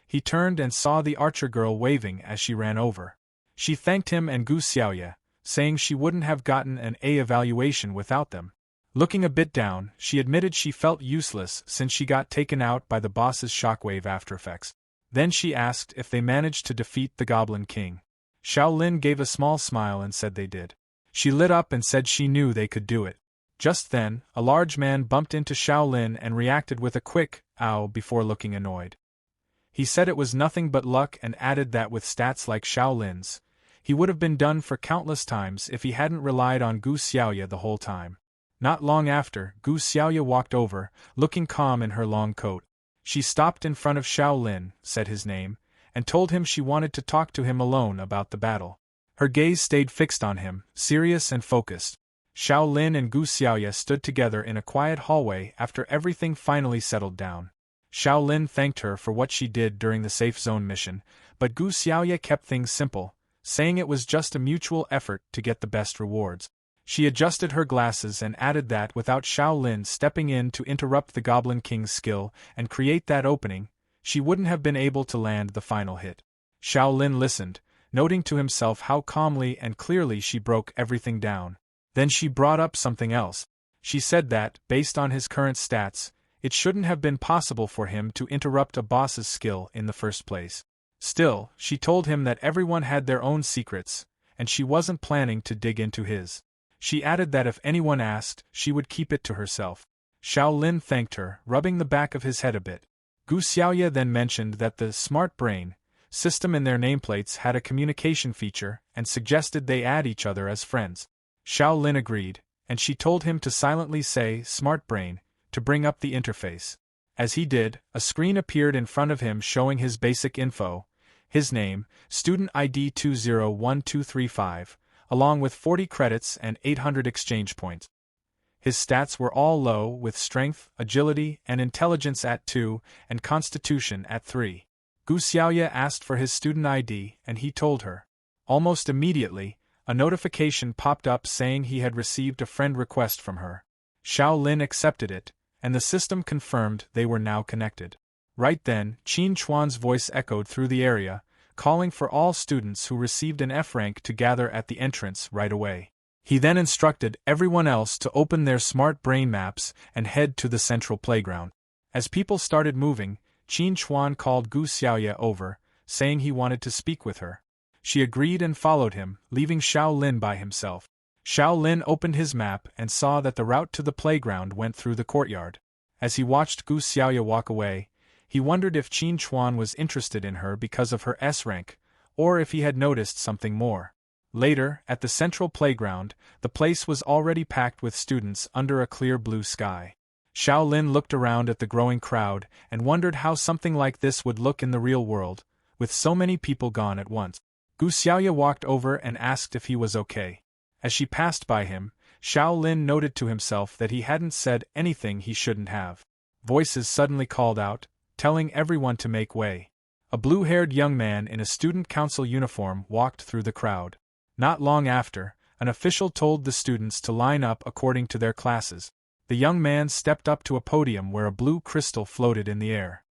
Speaker 1: He turned and saw the archer girl waving as she ran over. She thanked him and Gu Xiaoye, saying she wouldn't have gotten an A evaluation without them. Looking a bit down, she admitted she felt useless since she got taken out by the boss's shockwave aftereffects. Then she asked if they managed to defeat the Goblin King. Xiao Lin gave a small smile and said they did. She lit up and said she knew they could do it. Just then, a large man bumped into Xiao Lin and reacted with a quick, ow, before looking annoyed. He said it was nothing but luck and added that with stats like Xiao Lin's, he would have been done for countless times if he hadn't relied on Gu Xiaoye the whole time. Not long after, Gu Xiaoye walked over, looking calm in her long coat. She stopped in front of Xiao Lin, said his name, and told him she wanted to talk to him alone about the battle. Her gaze stayed fixed on him, serious and focused. Xiao Lin and Gu Xiaoye stood together in a quiet hallway after everything finally settled down. Xiao Lin thanked her for what she did during the safe zone mission, but Gu Xiaoye kept things simple, saying it was just a mutual effort to get the best rewards. She adjusted her glasses and added that without Xiao Lin stepping in to interrupt the Goblin King's skill and create that opening, she wouldn't have been able to land the final hit. Xiao Lin listened, noting to himself how calmly and clearly she broke everything down. Then she brought up something else. She said that, based on his current stats, it shouldn't have been possible for him to interrupt a boss's skill in the first place. Still, she told him that everyone had their own secrets, and she wasn't planning to dig into his. She added that if anyone asked, she would keep it to herself. Xiao Lin thanked her, rubbing the back of his head a bit. Gu Xiaoye then mentioned that the Smart Brain system in their nameplates had a communication feature and suggested they add each other as friends. Xiao Lin agreed, and she told him to silently say Smart Brain to bring up the interface. As he did, a screen appeared in front of him showing his basic info, his name, student ID 201235, along with 40 credits and 800 exchange points. His stats were all low, with strength, agility, and intelligence at 2, and constitution at 3. Gu Xiaoye asked for his student ID, and he told her. Almost immediately, a notification popped up saying he had received a friend request from her. Xiao Lin accepted it, and the system confirmed they were now connected. Right then, Qin Chuan's voice echoed through the area, calling for all students who received an F rank to gather at the entrance right away. He then instructed everyone else to open their smart brain maps and head to the central playground. As people started moving, Qin Chuan called Gu Xiaoye over, saying he wanted to speak with her. She agreed and followed him, leaving Xiao Lin by himself. Xiao Lin opened his map and saw that the route to the playground went through the courtyard. As he watched Gu Xiaoye walk away, he wondered if Qin Chuan was interested in her because of her S rank, or if he had noticed something more. Later, at the central playground, the place was already packed with students under a clear blue sky. Xiao Lin looked around at the growing crowd and wondered how something like this would look in the real world, with so many people gone at once. Gu Xiaoye walked over and asked if he was okay. As she passed by him, Xiao Lin noted to himself that he hadn't said anything he shouldn't have. Voices suddenly called out, telling everyone to make way. A blue-haired young man in a student council uniform walked through the crowd. Not long after, an official told the students to line up according to their classes. The young man stepped up to a podium where a blue crystal floated in the air.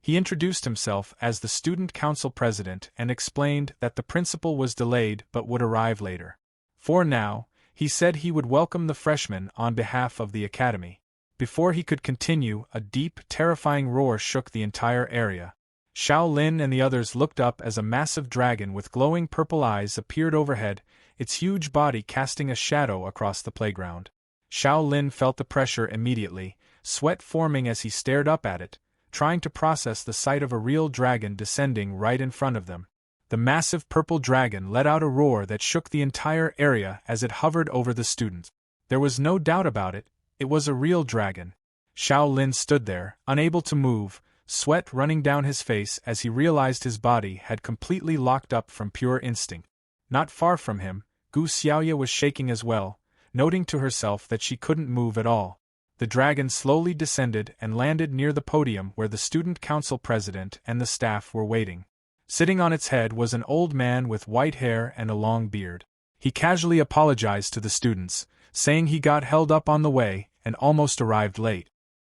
Speaker 1: He introduced himself as the student council president and explained that the principal was delayed but would arrive later. For now, he said he would welcome the freshmen on behalf of the academy. Before he could continue, a deep, terrifying roar shook the entire area. Xiao Lin and the others looked up as a massive dragon with glowing purple eyes appeared overhead, its huge body casting a shadow across the playground. Xiao Lin felt the pressure immediately, sweat forming as he stared up at it, trying to process the sight of a real dragon descending right in front of them. The massive purple dragon let out a roar that shook the entire area as it hovered over the students. There was no doubt about it, it was a real dragon. Xiao Lin stood there, unable to move, sweat running down his face as he realized his body had completely locked up from pure instinct. Not far from him, Gu Xiaoya was shaking as well, noting to herself that she couldn't move at all. The dragon slowly descended and landed near the podium where the student council president and the staff were waiting. Sitting on its head was an old man with white hair and a long beard. He casually apologized to the students, saying he got held up on the way and almost arrived late.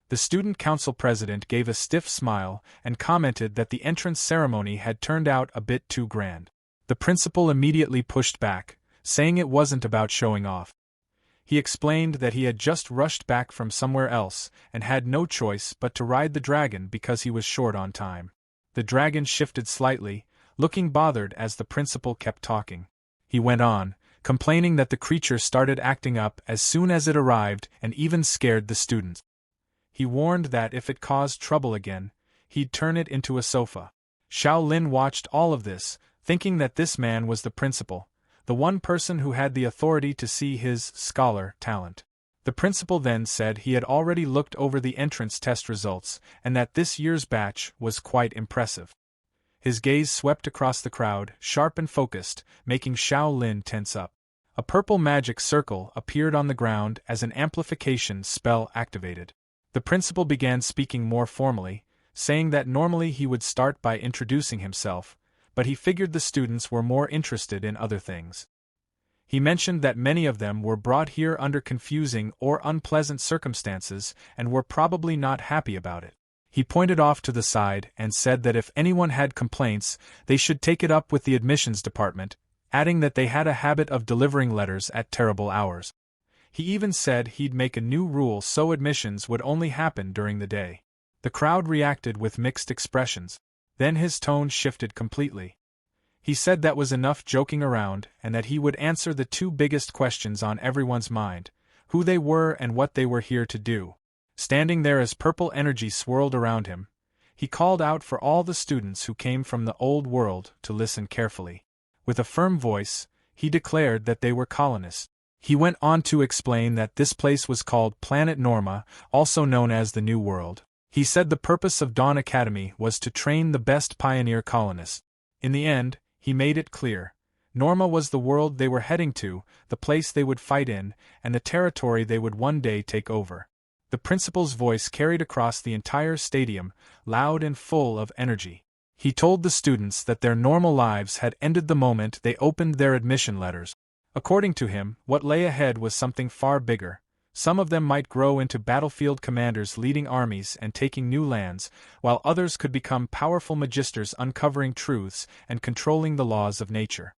Speaker 1: The student council president gave a stiff smile and commented that the entrance ceremony had turned out a bit too grand. The principal immediately pushed back, saying it wasn't about showing off. He explained that he had just rushed back from somewhere else and had no choice but to ride the dragon because he was short on time. The dragon shifted slightly, looking bothered as the principal kept talking. He went on, complaining that the creature started acting up as soon as it arrived and even scared the students. He warned that if it caused trouble again, he'd turn it into a sofa. Xiao Lin watched all of this, thinking that this man was the principal, the one person who had the authority to see his scholar talent. The principal then said he had already looked over the entrance test results and that this year's batch was quite impressive. His gaze swept across the crowd, sharp and focused, making Xiao Lin tense up. A purple magic circle appeared on the ground as an amplification spell activated. The principal began speaking more formally, saying that normally he would start by introducing himself, but he figured the students were more interested in other things. He mentioned that many of them were brought here under confusing or unpleasant circumstances and were probably not happy about it. He pointed off to the side and said that if anyone had complaints, they should take it up with the admissions department, adding that they had a habit of delivering letters at terrible hours. He even said he'd make a new rule so admissions would only happen during the day. The crowd reacted with mixed expressions. Then his tone shifted completely. He said that was enough joking around and that he would answer the two biggest questions on everyone's mind, who they were and what they were here to do. Standing there as purple energy swirled around him, he called out for all the students who came from the old world to listen carefully. With a firm voice, he declared that they were colonists. He went on to explain that this place was called Planet Norma, also known as the New World. He said the purpose of Dawn Academy was to train the best pioneer colonists. In the end, he made it clear. Norma was the world they were heading to, the place they would fight in, and the territory they would one day take over. The principal's voice carried across the entire stadium, loud and full of energy. He told the students that their normal lives had ended the moment they opened their admission letters. According to him, what lay ahead was something far bigger. Some of them might grow into battlefield commanders leading armies and taking new lands, while others could become powerful magisters uncovering truths and controlling the laws of nature.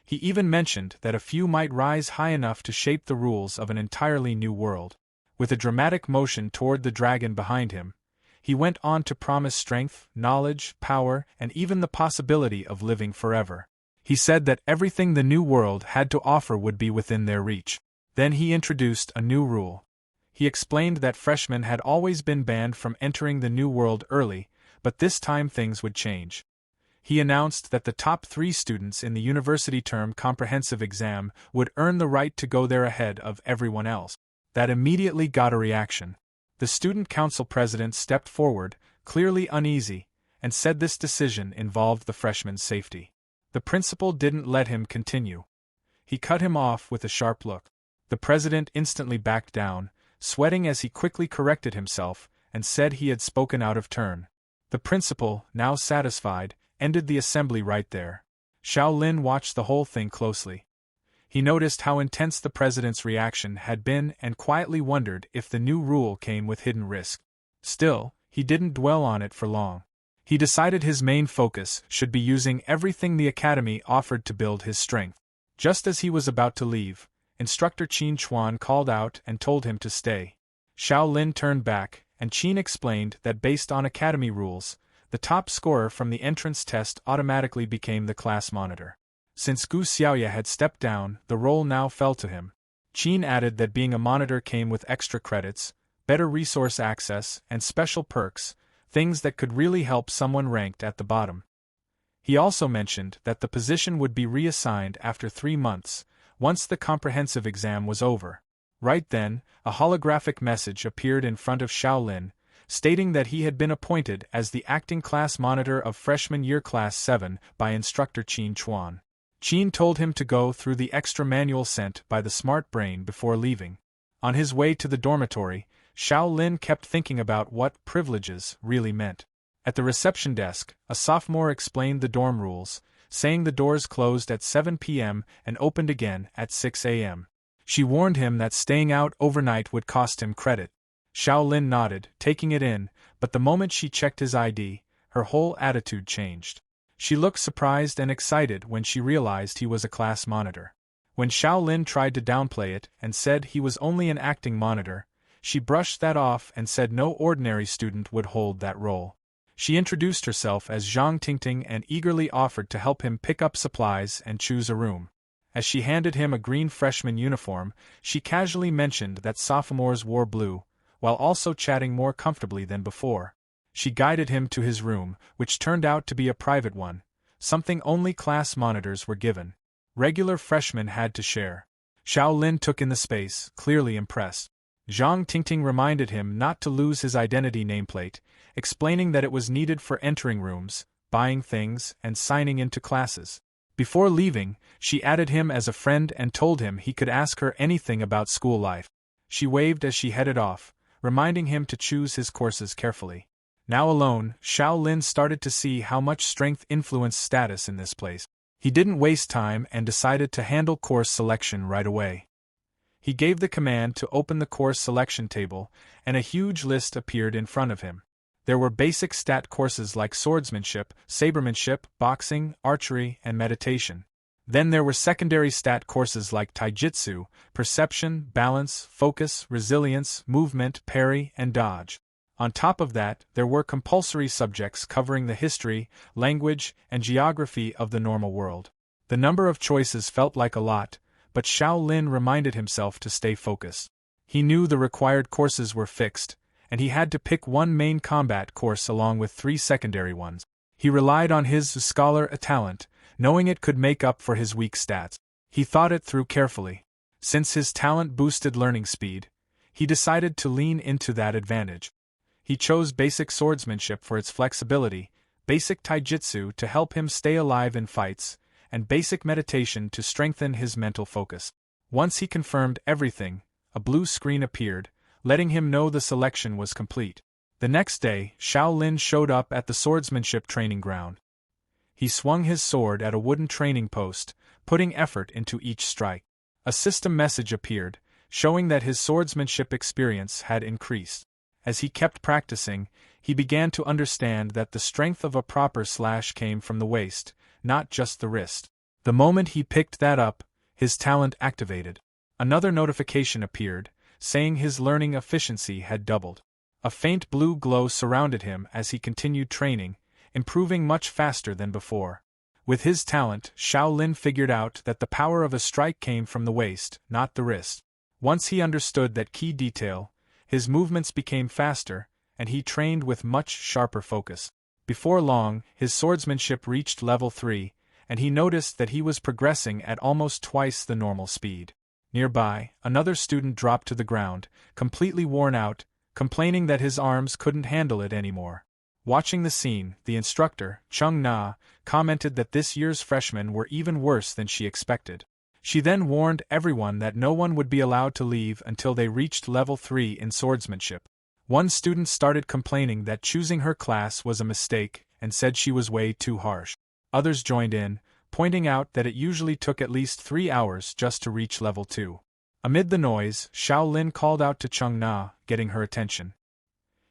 Speaker 1: He even mentioned that a few might rise high enough to shape the rules of an entirely new world. With a dramatic motion toward the dragon behind him, he went on to promise strength, knowledge, power, and even the possibility of living forever. He said that everything the new world had to offer would be within their reach. Then he introduced a new rule. He explained that freshmen had always been banned from entering the new world early, but this time things would change. He announced that the top 3 students in the university term comprehensive exam would earn the right to go there ahead of everyone else. That immediately got a reaction. The student council president stepped forward, clearly uneasy, and said this decision involved the freshmen's safety. The principal didn't let him continue. He cut him off with a sharp look. The president instantly backed down, sweating as he quickly corrected himself, and said he had spoken out of turn. The principal, now satisfied, ended the assembly right there. Xiao Lin watched the whole thing closely. He noticed how intense the president's reaction had been and quietly wondered if the new rule came with hidden risk. Still, he didn't dwell on it for long. He decided his main focus should be using everything the academy offered to build his strength. Just as he was about to leave, Instructor Qin Chuan called out and told him to stay. Xiao Lin turned back, and Qin explained that based on academy rules, the top scorer from the entrance test automatically became the class monitor. Since Gu Xiaoya had stepped down, the role now fell to him. Qin added that being a monitor came with extra credits, better resource access, and special perks, things that could really help someone ranked at the bottom. He also mentioned that the position would be reassigned after 3 months, once the comprehensive exam was over. Right then, a holographic message appeared in front of Xiao Lin, stating that he had been appointed as the acting class monitor of freshman year class 7 by Instructor Qin Chuan. Qin told him to go through the extra manual sent by the smart brain before leaving. On his way to the dormitory, Xiao Lin kept thinking about what privileges really meant. At the reception desk, a sophomore explained the dorm rules, saying the doors closed at 7 p.m. and opened again at 6 a.m. She warned him that staying out overnight would cost him credit. Xiao Lin nodded, taking it in, but the moment she checked his ID, her whole attitude changed. She looked surprised and excited when she realized he was a class monitor. When Xiao Lin tried to downplay it and said he was only an acting monitor, she brushed that off and said no ordinary student would hold that role. She introduced herself as Zhang Tingting and eagerly offered to help him pick up supplies and choose a room. As she handed him a green freshman uniform, she casually mentioned that sophomores wore blue, while also chatting more comfortably than before. She guided him to his room, which turned out to be a private one, something only class monitors were given. Regular freshmen had to share. Xiao Lin took in the space, clearly impressed. Zhang Tingting reminded him not to lose his identity nameplate, explaining that it was needed for entering rooms, buying things, and signing into classes. Before leaving, she added him as a friend and told him he could ask her anything about school life. She waved as she headed off, reminding him to choose his courses carefully. Now alone, Xiao Lin started to see how much strength influenced status in this place. He didn't waste time and decided to handle course selection right away. He gave the command to open the course selection table, and a huge list appeared in front of him. There were basic stat courses like swordsmanship, sabermanship, boxing, archery, and meditation. Then there were secondary stat courses like taijutsu, perception, balance, focus, resilience, movement, parry, and dodge. On top of that, there were compulsory subjects covering the history, language, and geography of the normal world. The number of choices felt like a lot, but Xiao Lin reminded himself to stay focused. He knew the required courses were fixed, and he had to pick one main combat course along with 3 secondary ones. He relied on his scholar talent, knowing it could make up for his weak stats. He thought it through carefully. Since his talent boosted learning speed, he decided to lean into that advantage. He chose basic swordsmanship for its flexibility, basic taijutsu to help him stay alive in fights, and basic meditation to strengthen his mental focus. Once he confirmed everything, a blue screen appeared, letting him know the selection was complete. The next day, Xiao Lin showed up at the swordsmanship training ground. He swung his sword at a wooden training post, putting effort into each strike. A system message appeared, showing that his swordsmanship experience had increased. As he kept practicing, he began to understand that the strength of a proper slash came from the waist, not just the wrist. The moment he picked that up, his talent activated. Another notification appeared, saying his learning efficiency had doubled. A faint blue glow surrounded him as he continued training, improving much faster than before. With his talent, Xiao Lin figured out that the power of a strike came from the waist, not the wrist. Once he understood that key detail, his movements became faster, and he trained with much sharper focus. Before long, his swordsmanship reached level 3, and he noticed that he was progressing at almost twice the normal speed. Nearby, another student dropped to the ground, completely worn out, complaining that his arms couldn't handle it anymore. Watching the scene, the instructor, Chung Na, commented that this year's freshmen were even worse than she expected. She then warned everyone that no one would be allowed to leave until they reached level 3 in swordsmanship. One student started complaining that choosing her class was a mistake and said she was way too harsh. Others joined in, pointing out that it usually took at least 3 hours just to reach level 2. Amid the noise, Xiao Lin called out to Chung Na, getting her attention.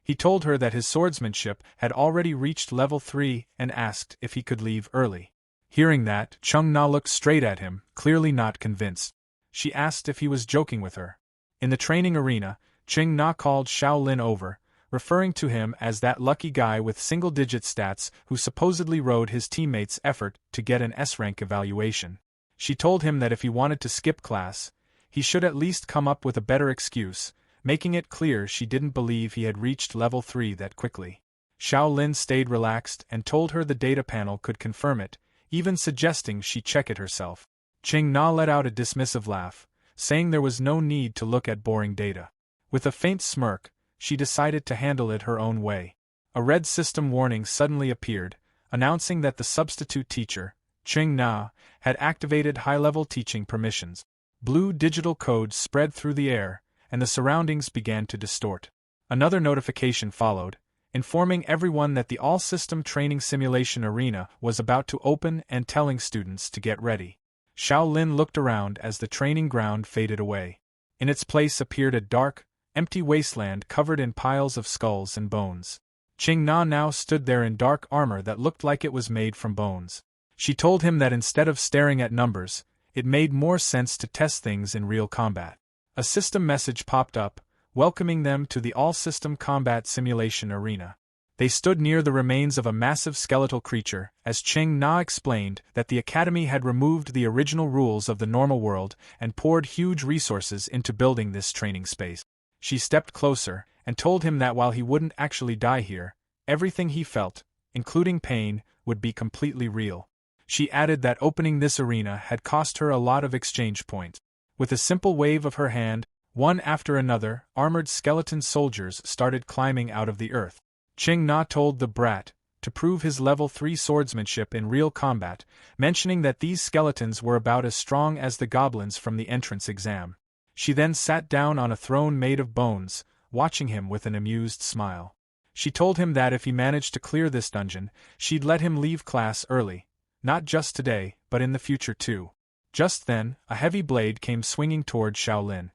Speaker 1: He told her that his swordsmanship had already reached level 3 and asked if he could leave early. Hearing that, Chung Na looked straight at him, clearly not convinced. She asked if he was joking with her. In the training arena, Chung Na called Xiao Lin over, referring to him as that lucky guy with single-digit stats who supposedly rode his teammates' effort to get an S-rank evaluation. She told him that if he wanted to skip class, he should at least come up with a better excuse, making it clear she didn't believe he had reached level 3 that quickly. Xiao Lin stayed relaxed and told her the data panel could confirm it, even suggesting she check it herself. Chung Na let out a dismissive laugh, saying there was no need to look at boring data. With a faint smirk, she decided to handle it her own way. A red system warning suddenly appeared, announcing that the substitute teacher, Chung Na, had activated high-level teaching permissions. Blue digital codes spread through the air, and the surroundings began to distort. Another notification followed, informing everyone that the all-system training simulation arena was about to open and telling students to get ready. Xiao Lin looked around as the training ground faded away. In its place appeared a dark, empty wasteland covered in piles of skulls and bones. Chung Na now stood there in dark armor that looked like it was made from bones. She told him that instead of staring at numbers, it made more sense to test things in real combat. A system message popped up, welcoming them to the all-system combat simulation arena. They stood near the remains of a massive skeletal creature, as Chung Na explained that the academy had removed the original rules of the normal world and poured huge resources into building this training space. She stepped closer and told him that while he wouldn't actually die here, everything he felt, including pain, would be completely real. She added that opening this arena had cost her a lot of exchange points. With a simple wave of her hand, one after another, armored skeleton soldiers started climbing out of the earth. Chung Na told the brat to prove his level 3 swordsmanship in real combat, mentioning that these skeletons were about as strong as the goblins from the entrance exam. She then sat down on a throne made of bones, watching him with an amused smile. She told him that if he managed to clear this dungeon, she'd let him leave class early, not just today, but in the future too. Just then, a heavy blade came swinging toward Xiao Lin.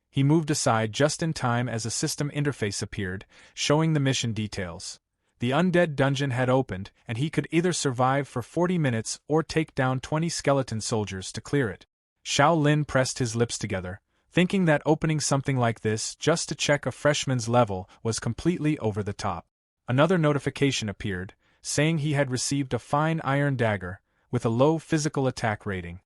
Speaker 1: He moved aside just in time as a system interface appeared, showing the mission details. The undead dungeon had opened, and he could either survive for 40 minutes or take down 20 skeleton soldiers to clear it. Xiao Lin pressed his lips together, thinking that opening something like this just to check a freshman's level was completely over the top. Another notification appeared, saying he had received a fine iron dagger, with a low physical attack rating.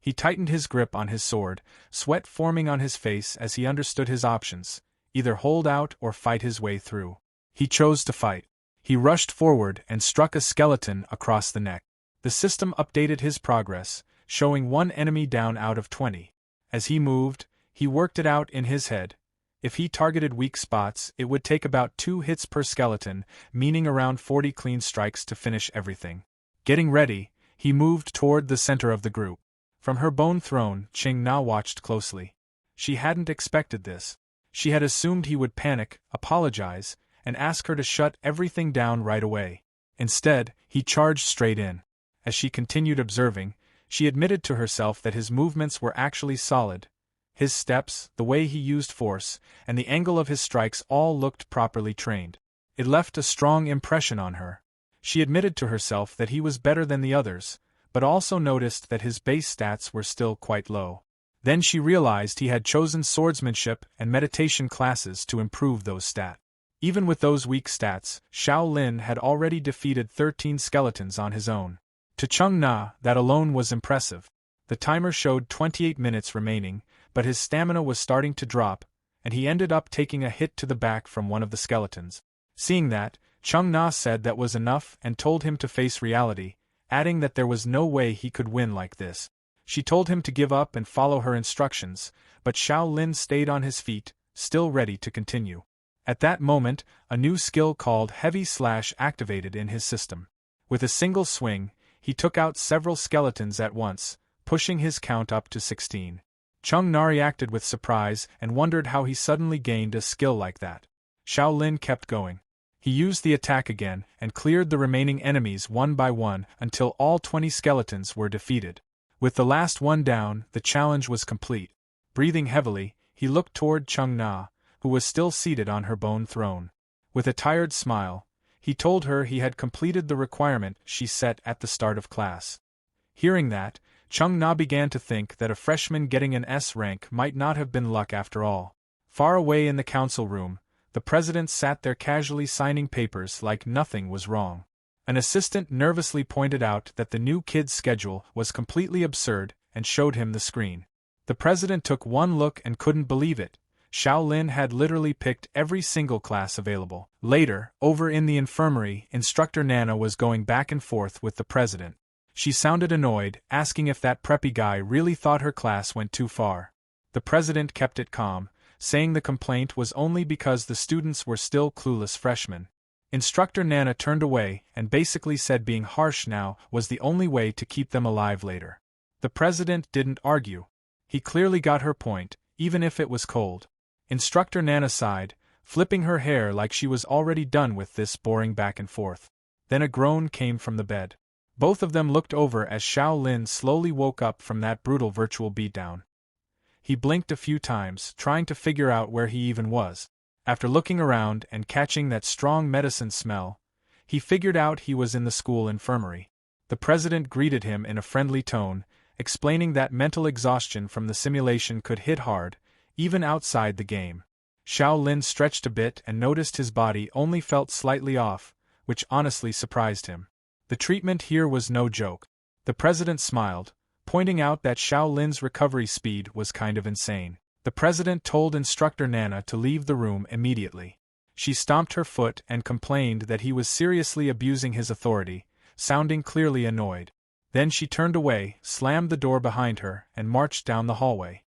Speaker 1: He tightened his grip on his sword, sweat forming on his face as he understood his options, either hold out or fight his way through. He chose to fight. He rushed forward and struck a skeleton across the neck. The system updated his progress, showing one enemy down out of 20. As he moved, he worked it out in his head. If he targeted weak spots, it would take about 2 hits per skeleton, meaning around 40 clean strikes to finish everything. Getting ready, he moved toward the center of the group. From her bone throne, Chung Na watched closely. She hadn't expected this. She had assumed he would panic, apologize, and ask her to shut everything down right away. Instead, he charged straight in. As she continued observing, she admitted to herself that his movements were actually solid. His steps, the way he used force, and the angle of his strikes all looked properly trained. It left a strong impression on her. She admitted to herself that he was better than the others, but also noticed that his base stats were still quite low. Then she realized he had chosen swordsmanship and meditation classes to improve those stats. Even with those weak stats, Xiao Lin had already defeated 13 skeletons on his own. To Chung Na, that alone was impressive. The timer showed 28 minutes remaining, but his stamina was starting to drop, and he ended up taking a hit to the back from one of the skeletons. Seeing that, Chung Na said that was enough and told him to face reality, adding that there was no way he could win like this. She told him to give up and follow her instructions, but Xiao Lin stayed on his feet, still ready to continue. At that moment, a new skill called Heavy Slash activated in his system. With a single swing, he took out several skeletons at once, pushing his count up to 16. Chung Na reacted with surprise and wondered how he suddenly gained a skill like that. Xiao Lin kept going. He used the attack again and cleared the remaining enemies one by one until all 20 skeletons were defeated. With the last one down, the challenge was complete. Breathing heavily, he looked toward Chung Na, who was still seated on her bone throne. With a tired smile, he told her he had completed the requirement she set at the start of class. Hearing that, Chung Na began to think that a freshman getting an S rank might not have been luck after all. Far away in the council room, the president sat there casually signing papers like nothing was wrong. An assistant nervously pointed out that the new kid's schedule was completely absurd and showed him the screen. The president took one look and couldn't believe it. Xiao Lin had literally picked every single class available. Later, over in the infirmary, Instructor Nana was going back and forth with the president. She sounded annoyed, asking if that preppy guy really thought her class went too far. The president kept it calm, saying the complaint was only because the students were still clueless freshmen. Instructor Nana turned away and basically said being harsh now was the only way to keep them alive later. The president didn't argue. He clearly got her point, even if it was cold. Instructor Nana sighed, flipping her hair like she was already done with this boring back and forth. Then a groan came from the bed. Both of them looked over as Xiao Lin slowly woke up from that brutal virtual beatdown. He blinked a few times, trying to figure out where he even was. After looking around and catching that strong medicine smell, he figured out he was in the school infirmary. The president greeted him in a friendly tone, explaining that mental exhaustion from the simulation could hit hard, even outside the game. Xiao Lin stretched a bit and noticed his body only felt slightly off, which honestly surprised him. The treatment here was no joke. The president smiled, pointing out that Xiao Lin's recovery speed was kind of insane. The president told Instructor Nana to leave the room immediately. She stomped her foot and complained that he was seriously abusing his authority, sounding clearly annoyed. Then she turned away, slammed the door behind her, and marched down the hallway.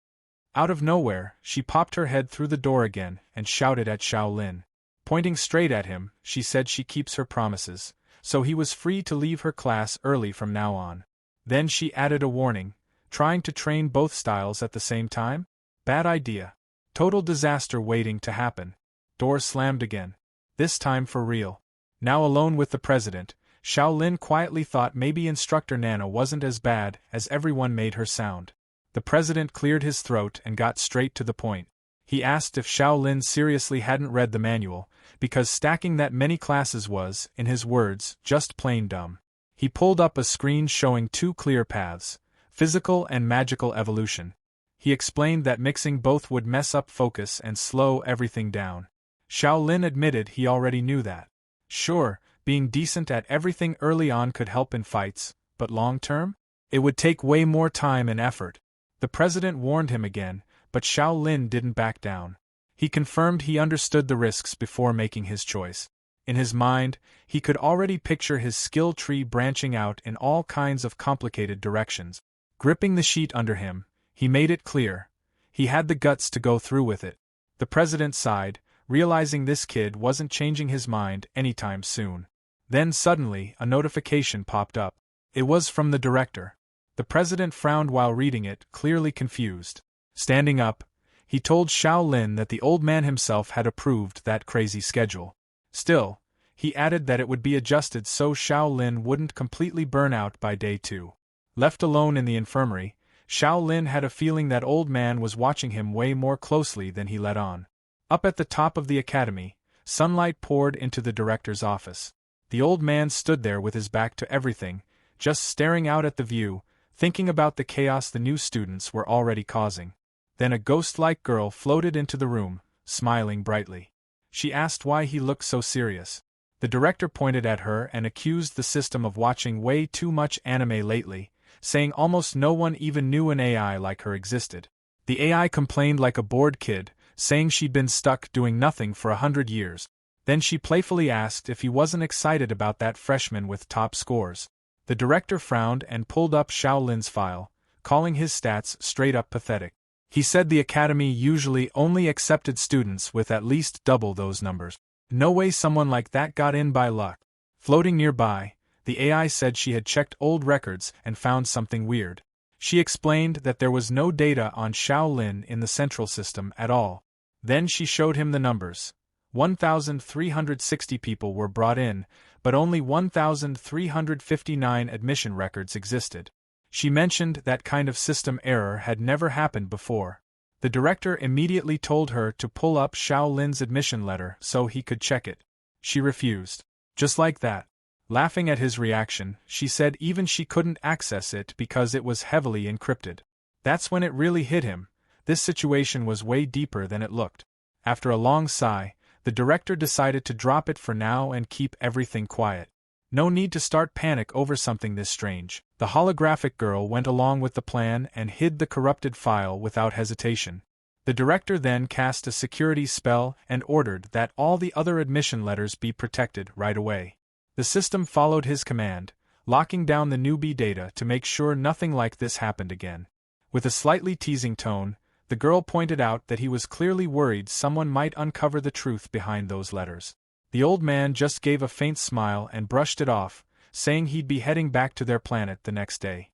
Speaker 1: Out of nowhere, she popped her head through the door again and shouted at Xiao Lin. Pointing straight at him, she said she keeps her promises, so he was free to leave her class early from now on. Then she added a warning, trying to train both styles at the same time? Bad idea. Total disaster waiting to happen. Door slammed again. This time for real. Now alone with the president, Xiao Lin quietly thought maybe Instructor Nana wasn't as bad as everyone made her sound. The president cleared his throat and got straight to the point. He asked if Xiao Lin seriously hadn't read the manual, because stacking that many classes was, in his words, just plain dumb. He pulled up a screen showing two clear paths, physical and magical evolution. He explained that mixing both would mess up focus and slow everything down. Xiao Lin admitted he already knew that. Sure, being decent at everything early on could help in fights, but long-term? It would take way more time and effort. The president warned him again, but Xiao Lin didn't back down. He confirmed he understood the risks before making his choice. In his mind, he could already picture his skill tree branching out in all kinds of complicated directions. Gripping the sheet under him, he made it clear. He had the guts to go through with it. The president sighed, realizing this kid wasn't changing his mind anytime soon. Then suddenly, a notification popped up. It was from the director. The president frowned while reading it, clearly confused. Standing up, he told Xiao Lin that the old man himself had approved that crazy schedule. Still, he added that it would be adjusted so Xiao Lin wouldn't completely burn out by day 2. Left alone in the infirmary, Xiao Lin had a feeling that old man was watching him way more closely than he let on. Up at the top of the academy, sunlight poured into the director's office. The old man stood there with his back to everything, just staring out at the view, thinking about the chaos the new students were already causing. Then a ghost-like girl floated into the room, smiling brightly. She asked why he looked so serious. The director pointed at her and accused the system of watching way too much anime lately, saying almost no one even knew an AI like her existed. The AI complained like a bored kid, saying she'd been stuck doing nothing for 100 years. Then she playfully asked if he wasn't excited about that freshman with top scores. The director frowned and pulled up Xiao Lin's file, calling his stats straight up pathetic. He said the academy usually only accepted students with at least double those numbers. No way someone like that got in by luck. Floating nearby, the AI said she had checked old records and found something weird. She explained that there was no data on Xiao Lin in the central system at all. Then she showed him the numbers. 1,360 people were brought in, but only 1,359 admission records existed. She mentioned that kind of system error had never happened before. The director immediately told her to pull up Xiao Lin's admission letter so he could check it. She refused. Just like that. Laughing at his reaction, she said even she couldn't access it because it was heavily encrypted. That's when it really hit him. This situation was way deeper than it looked. After a long sigh, the director decided to drop it for now and keep everything quiet. No need to start panic over something this strange. The holographic girl went along with the plan and hid the corrupted file without hesitation. The director then cast a security spell and ordered that all the other admission letters be protected right away. The system followed his command, locking down the newbie data to make sure nothing like this happened again. With a slightly teasing tone, the girl pointed out that he was clearly worried someone might uncover the truth behind those letters. The old man just gave a faint smile and brushed it off, saying he'd be heading back to their planet the next day.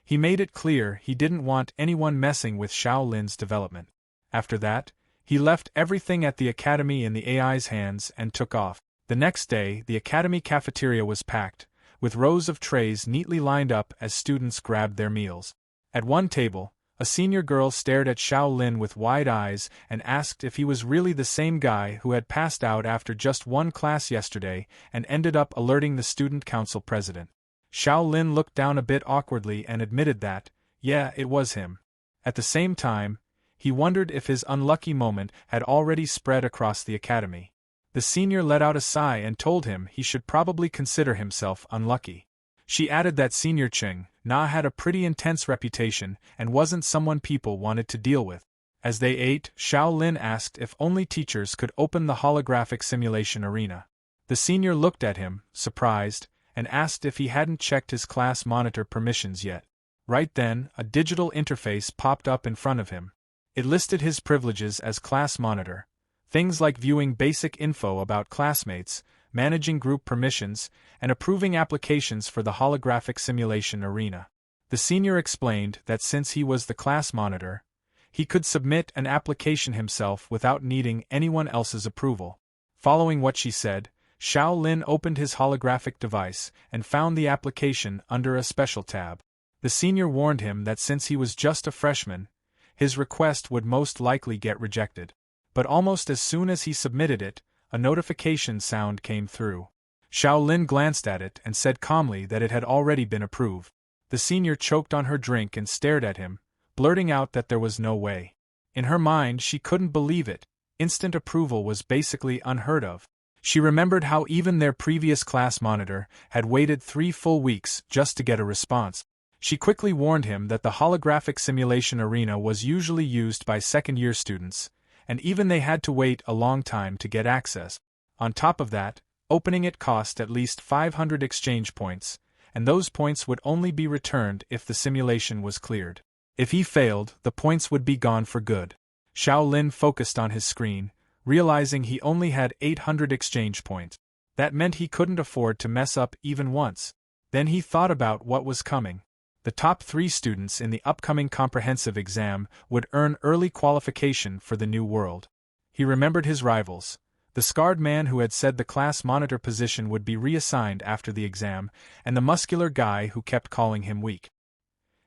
Speaker 1: He made it clear he didn't want anyone messing with Xiao Lin's development. After that, he left everything at the academy in the AI's hands and took off. The next day, the academy cafeteria was packed, with rows of trays neatly lined up as students grabbed their meals. At one table, a senior girl stared at Xiao Lin with wide eyes and asked if he was really the same guy who had passed out after just one class yesterday and ended up alerting the student council president. Xiao Lin looked down a bit awkwardly and admitted that, yeah, it was him. At the same time, he wondered if his unlucky moment had already spread across the academy. The senior let out a sigh and told him he should probably consider himself unlucky. She added that Senior Cheng Na had a pretty intense reputation and wasn't someone people wanted to deal with. As they ate, Xiao Lin asked if only teachers could open the holographic simulation arena. The senior looked at him, surprised, and asked if he hadn't checked his class monitor permissions yet. Right then, a digital interface popped up in front of him. It listed his privileges as class monitor. Things like viewing basic info about classmates, managing group permissions, and approving applications for the holographic simulation arena. The senior explained that since he was the class monitor, he could submit an application himself without needing anyone else's approval. Following what she said, Xiao Lin opened his holographic device and found the application under a special tab. The senior warned him that since he was just a freshman, his request would most likely get rejected. But almost as soon as he submitted it, a notification sound came through. Xiao Lin glanced at it and said calmly that it had already been approved. The senior choked on her drink and stared at him, blurting out that there was no way. In her mind, she couldn't believe it. Instant approval was basically unheard of. She remembered how even their previous class monitor had waited 3 full weeks just to get a response. She quickly warned him that the holographic simulation arena was usually used by second-year students, and even they had to wait a long time to get access. On top of that, opening it cost at least 500 exchange points, and those points would only be returned if the simulation was cleared. If he failed, the points would be gone for good. Xiao Lin focused on his screen, realizing he only had 800 exchange points. That meant he couldn't afford to mess up even once. Then he thought about what was coming. The top 3 students in the upcoming comprehensive exam would earn early qualification for the new world. He remembered his rivals, the scarred man who had said the class monitor position would be reassigned after the exam, and the muscular guy who kept calling him weak.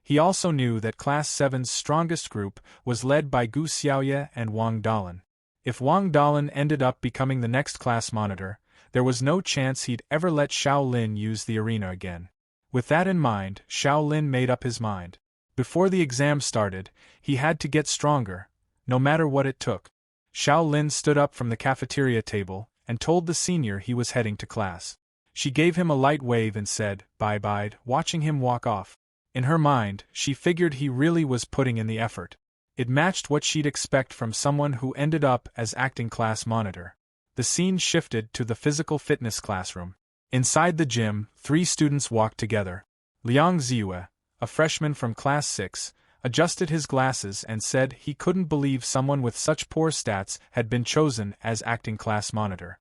Speaker 1: He also knew that Class 7's strongest group was led by Gu Xiaoye and Wang Dalin. If Wang Dalin ended up becoming the next class monitor, there was no chance he'd ever let Xiao Lin use the arena again. With that in mind, Xiao Lin made up his mind. Before the exam started, he had to get stronger, no matter what it took. Xiao Lin stood up from the cafeteria table and told the senior he was heading to class. She gave him a light wave and said, "Bye-bye," watching him walk off. In her mind, she figured he really was putting in the effort. It matched what she'd expect from someone who ended up as acting class monitor. The scene shifted to the physical fitness classroom. Inside the gym, 3 students walked together. Liang Ziyue, a freshman from Class 6, adjusted his glasses and said he couldn't believe someone with such poor stats had been chosen as acting class monitor.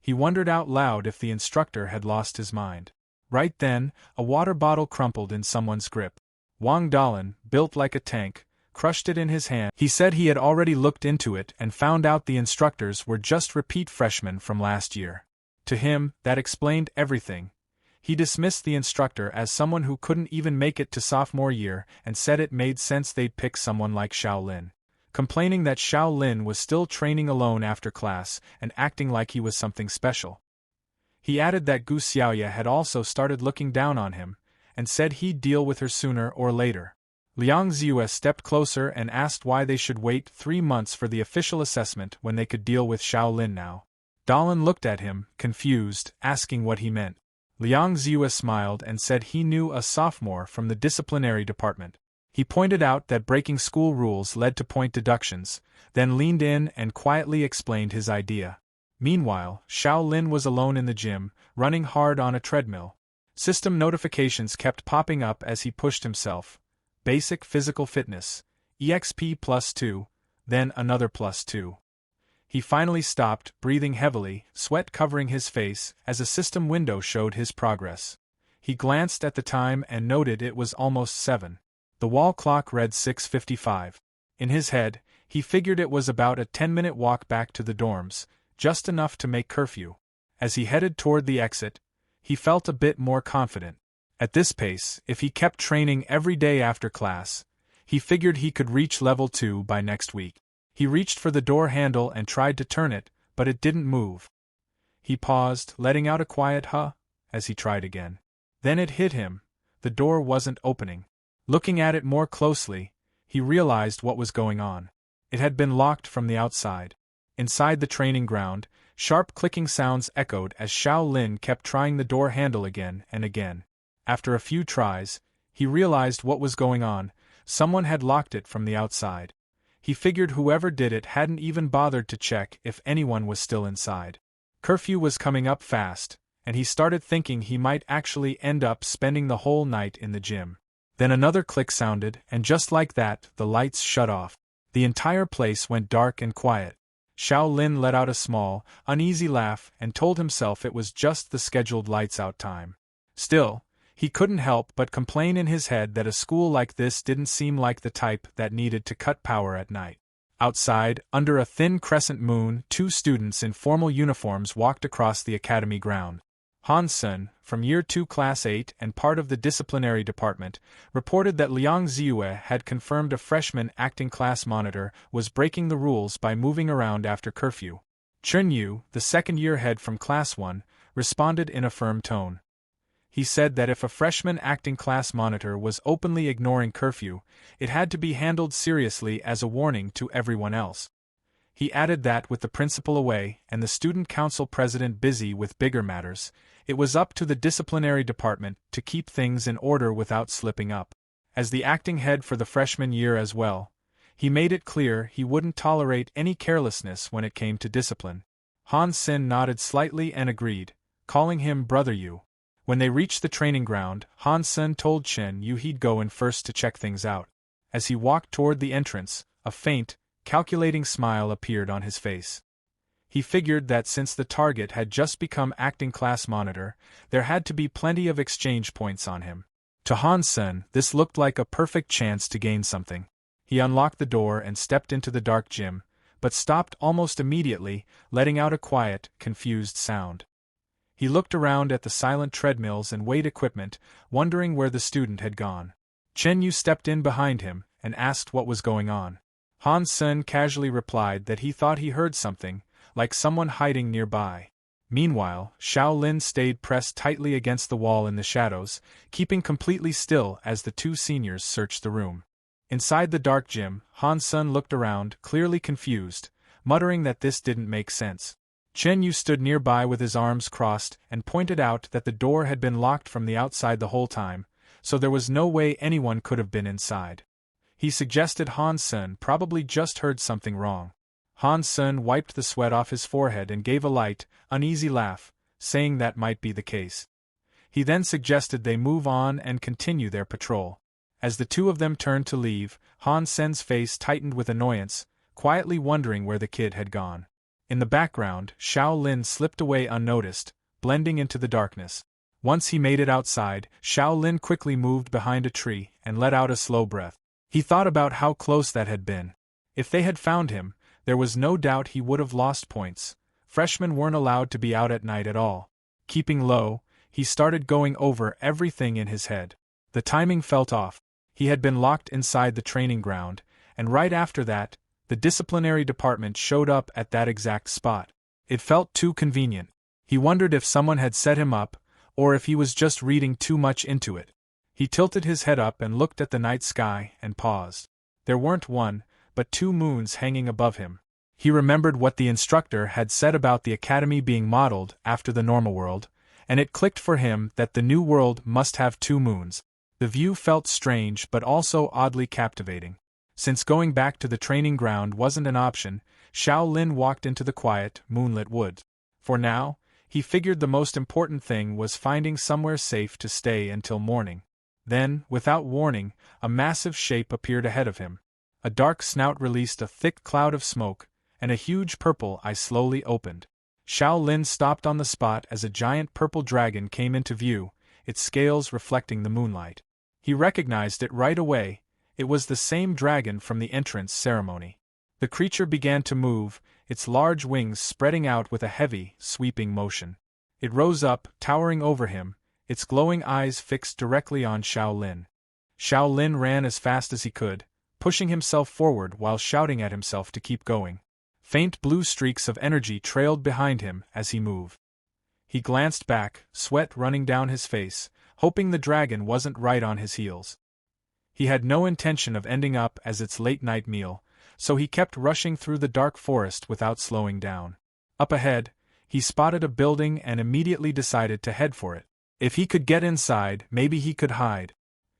Speaker 1: He wondered out loud if the instructor had lost his mind. Right then, a water bottle crumpled in someone's grip. Wang Dalin, built like a tank, crushed it in his hand. He said he had already looked into it and found out the instructors were just repeat freshmen from last year. To him, that explained everything. He dismissed the instructor as someone who couldn't even make it to sophomore year and said it made sense they'd pick someone like Xiao Lin, complaining that Xiao Lin was still training alone after class and acting like he was something special. He added that Gu Xiaoya had also started looking down on him, and said he'd deal with her sooner or later. Liang Ziyue stepped closer and asked why they should wait 3 months for the official assessment when they could deal with Xiao Lin now. Dalin looked at him, confused, asking what he meant. Liang Ziyue smiled and said he knew a sophomore from the disciplinary department. He pointed out that breaking school rules led to point deductions, then leaned in and quietly explained his idea. Meanwhile, Xiao Lin was alone in the gym, running hard on a treadmill. System notifications kept popping up as he pushed himself. Basic physical fitness, EXP +2, then another +2. He finally stopped, breathing heavily, sweat covering his face, as a system window showed his progress. He glanced at the time and noted it was almost 7. The wall clock read 6:55. In his head, he figured it was about a 10-minute walk back to the dorms, just enough to make curfew. As he headed toward the exit, he felt a bit more confident. At this pace, if he kept training every day after class, he figured he could reach level 2 by next week. He reached for the door handle and tried to turn it, but it didn't move. He paused, letting out a quiet huh, as he tried again. Then it hit him. The door wasn't opening. Looking at it more closely, he realized what was going on. It had been locked from the outside. Inside the training ground, sharp clicking sounds echoed as Xiao Lin kept trying the door handle again and again. After a few tries, he realized what was going on. Someone had locked it from the outside. He figured whoever did it hadn't even bothered to check if anyone was still inside. Curfew was coming up fast, and he started thinking he might actually end up spending the whole night in the gym. Then another click sounded, and just like that, the lights shut off. The entire place went dark and quiet. Xiao Lin let out a small, uneasy laugh and told himself it was just the scheduled lights-out time. Still, he couldn't help but complain in his head that a school like this didn't seem like the type that needed to cut power at night. Outside, under a thin crescent moon, 2 students in formal uniforms walked across the academy ground. Han Sun, from Year 2 Class 8 and part of the disciplinary department, reported that Liang Ziyue had confirmed a freshman acting class monitor was breaking the rules by moving around after curfew. Chun Yu, the second-year head from Class 1, responded in a firm tone. He said that if a freshman acting class monitor was openly ignoring curfew, it had to be handled seriously as a warning to everyone else. He added that with the principal away and the student council president busy with bigger matters, it was up to the disciplinary department to keep things in order without slipping up. As the acting head for the freshman year as well, he made it clear he wouldn't tolerate any carelessness when it came to discipline. Han Sin nodded slightly and agreed, calling him Brother Yu. When they reached the training ground, Han Sun told Chen Yu he'd go in first to check things out. As he walked toward the entrance, a faint, calculating smile appeared on his face. He figured that since the target had just become acting class monitor, there had to be plenty of exchange points on him. To Han Sun, this looked like a perfect chance to gain something. He unlocked the door and stepped into the dark gym, but stopped almost immediately, letting out a quiet, confused sound. He looked around at the silent treadmills and weight equipment, wondering where the student had gone. Chen Yu stepped in behind him and asked what was going on. Han Sun casually replied that he thought he heard something, like someone hiding nearby. Meanwhile, Xiao Lin stayed pressed tightly against the wall in the shadows, keeping completely still as the 2 seniors searched the room. Inside the dark gym, Han Sun looked around, clearly confused, muttering that this didn't make sense. Chen Yu stood nearby with his arms crossed and pointed out that the door had been locked from the outside the whole time, so there was no way anyone could have been inside. He suggested Han Sun probably just heard something wrong. Han Sun wiped the sweat off his forehead and gave a light, uneasy laugh, saying that might be the case. He then suggested they move on and continue their patrol. As the 2 of them turned to leave, Han Sun's face tightened with annoyance, quietly wondering where the kid had gone. In the background, Xiao Lin slipped away unnoticed, blending into the darkness. Once he made it outside, Xiao Lin quickly moved behind a tree and let out a slow breath. He thought about how close that had been. If they had found him, there was no doubt he would have lost points. Freshmen weren't allowed to be out at night at all. Keeping low, he started going over everything in his head. The timing felt off. He had been locked inside the training ground, and right after that, the disciplinary department showed up at that exact spot. It felt too convenient. He wondered if someone had set him up, or if he was just reading too much into it. He tilted his head up and looked at the night sky and paused. There weren't one, but 2 moons hanging above him. He remembered what the instructor had said about the academy being modeled after the normal world, and it clicked for him that the new world must have 2 moons. The view felt strange but also oddly captivating. Since going back to the training ground wasn't an option, Xiao Lin walked into the quiet, moonlit woods. For now, he figured the most important thing was finding somewhere safe to stay until morning. Then, without warning, a massive shape appeared ahead of him. A dark snout released a thick cloud of smoke, and a huge purple eye slowly opened. Xiao Lin stopped on the spot as a giant purple dragon came into view, its scales reflecting the moonlight. He recognized it right away. It was the same dragon from the entrance ceremony. The creature began to move, its large wings spreading out with a heavy, sweeping motion. It rose up, towering over him, its glowing eyes fixed directly on Xiao Lin. Xiao Lin ran as fast as he could, pushing himself forward while shouting at himself to keep going. Faint blue streaks of energy trailed behind him as he moved. He glanced back, sweat running down his face, hoping the dragon wasn't right on his heels. He had no intention of ending up as its late-night meal, so he kept rushing through the dark forest without slowing down. Up ahead, he spotted a building and immediately decided to head for it. If he could get inside, maybe he could hide.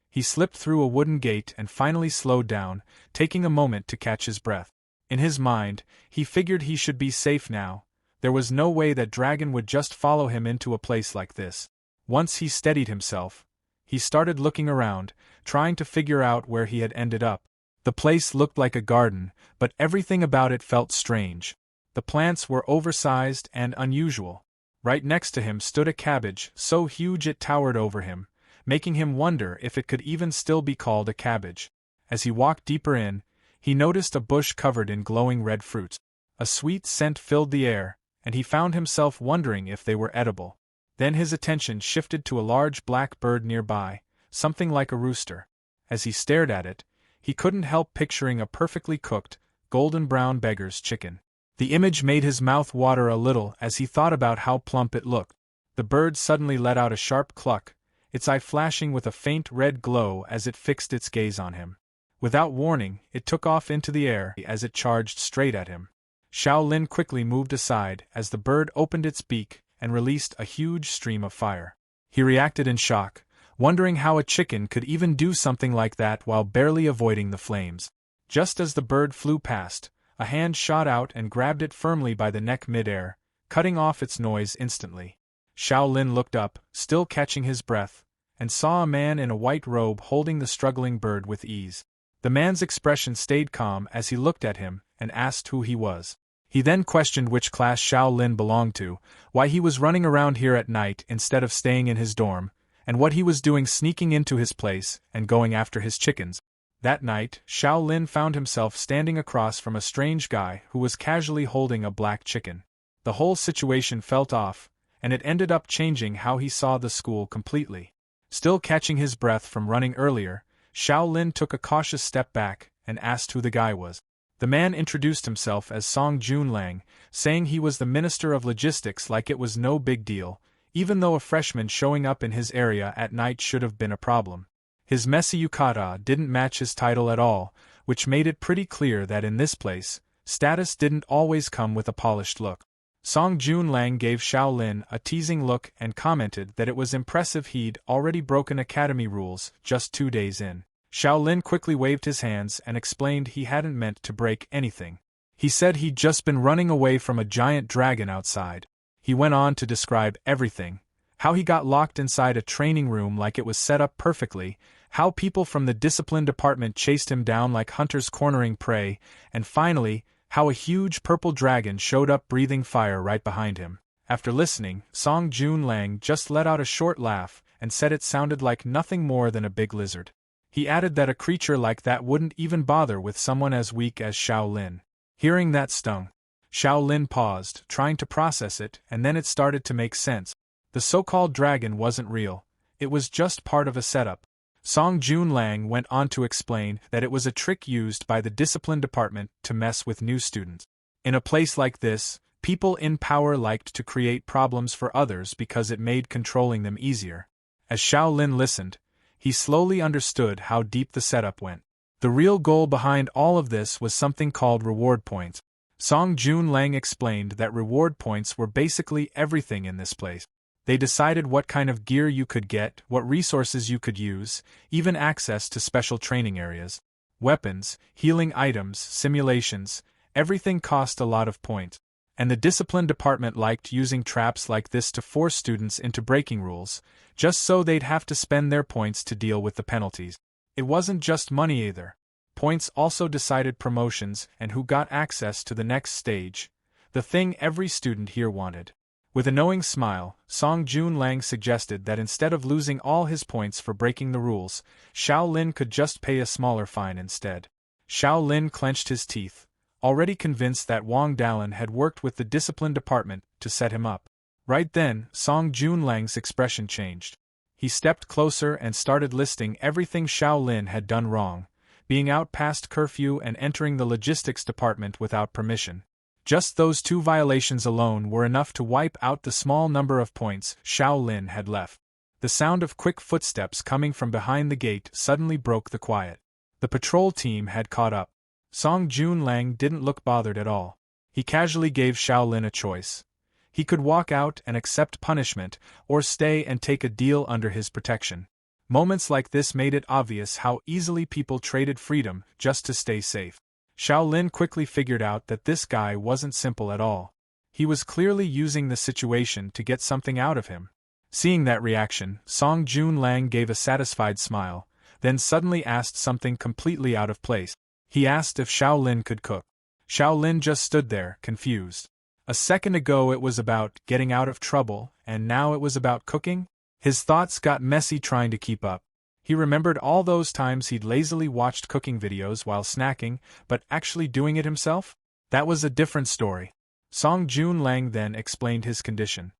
Speaker 1: He slipped through a wooden gate and finally slowed down, taking a moment to catch his breath. In his mind, he figured he should be safe now. There was no way that dragon would just follow him into a place like this. Once he steadied himself, he started looking around, trying to figure out where he had ended up. The place looked like a garden, but everything about it felt strange. The plants were oversized and unusual. Right next to him stood a cabbage, so huge it towered over him, making him wonder if it could even still be called a cabbage. As he walked deeper in, he noticed a bush covered in glowing red fruits. A sweet scent filled the air, and he found himself wondering if they were edible. Then his attention shifted to a large black bird nearby, something like a rooster. As he stared at it, he couldn't help picturing a perfectly cooked, golden-brown beggar's chicken. The image made his mouth water a little as he thought about how plump it looked. The bird suddenly let out a sharp cluck, its eye flashing with a faint red glow as it fixed its gaze on him. Without warning, it took off into the air as it charged straight at him. Xiao Lin quickly moved aside as the bird opened its beak and released a huge stream of fire. He reacted in shock, wondering how a chicken could even do something like that while barely avoiding the flames. Just as the bird flew past, a hand shot out and grabbed it firmly by the neck mid-air, cutting off its noise instantly. Xiao Lin looked up, still catching his breath, and saw a man in a white robe holding the struggling bird with ease. The man's expression stayed calm as he looked at him and asked who he was. He then questioned which class Xiao Lin belonged to, why he was running around here at night instead of staying in his dorm, and what he was doing sneaking into his place and going after his chickens. That night, Xiao Lin found himself standing across from a strange guy who was casually holding a black chicken. The whole situation felt off, and it ended up changing how he saw the school completely. Still catching his breath from running earlier, Xiao Lin took a cautious step back and asked who the guy was. The man introduced himself as Song Junlang, saying he was the Minister of Logistics like it was no big deal, even though a freshman showing up in his area at night should have been a problem. His messy yukata didn't match his title at all, which made it pretty clear that in this place, status didn't always come with a polished look. Song Junlang gave Xiao Lin a teasing look and commented that it was impressive he'd already broken academy rules just 2 days in. Xiao Lin quickly waved his hands and explained he hadn't meant to break anything. He said he'd just been running away from a giant dragon outside. He went on to describe everything: how he got locked inside a training room like it was set up perfectly, how people from the discipline department chased him down like hunters cornering prey, and finally, how a huge purple dragon showed up breathing fire right behind him. After listening, Song Jun Lang just let out a short laugh and said it sounded like nothing more than a big lizard. He added that a creature like that wouldn't even bother with someone as weak as Xiao Lin. Hearing that stung. Xiao Lin paused, trying to process it, and then it started to make sense. The so-called dragon wasn't real. It was just part of a setup. Song Jun Lang went on to explain that it was a trick used by the discipline department to mess with new students. In a place like this, people in power liked to create problems for others because it made controlling them easier. As Xiao Lin listened, he slowly understood how deep the setup went. The real goal behind all of this was something called reward points. Song Jun Lang explained that reward points were basically everything in this place. They decided what kind of gear you could get, what resources you could use, even access to special training areas. Weapons, healing items, simulations, everything cost a lot of points. And the discipline department liked using traps like this to force students into breaking rules, just so they'd have to spend their points to deal with the penalties. It wasn't just money either. Points also decided promotions and who got access to the next stage, the thing every student here wanted. With a knowing smile, Song Jun Lang suggested that instead of losing all his points for breaking the rules, Xiao Lin could just pay a smaller fine instead. Xiao Lin clenched his teeth, already convinced that Wang Dalin had worked with the discipline department to set him up. Right then, Song Jun Lang's expression changed. He stepped closer and started listing everything Xiao Lin had done wrong, being out past curfew and entering the logistics department without permission. Just those 2 violations alone were enough to wipe out the small number of points Xiao Lin had left. The sound of quick footsteps coming from behind the gate suddenly broke the quiet. The patrol team had caught up. Song Jun Lang didn't look bothered at all. He casually gave Xiao Lin a choice. He could walk out and accept punishment, or stay and take a deal under his protection. Moments like this made it obvious how easily people traded freedom just to stay safe. Xiao Lin quickly figured out that this guy wasn't simple at all. He was clearly using the situation to get something out of him. Seeing that reaction, Song Jun Lang gave a satisfied smile, then suddenly asked something completely out of place. He asked if Xiao Lin could cook. Xiao Lin just stood there, confused. A second ago it was about getting out of trouble, and now it was about cooking? His thoughts got messy trying to keep up. He remembered all those times he'd lazily watched cooking videos while snacking, but actually doing it himself? That was a different story. Song Jun Lang then explained his condition.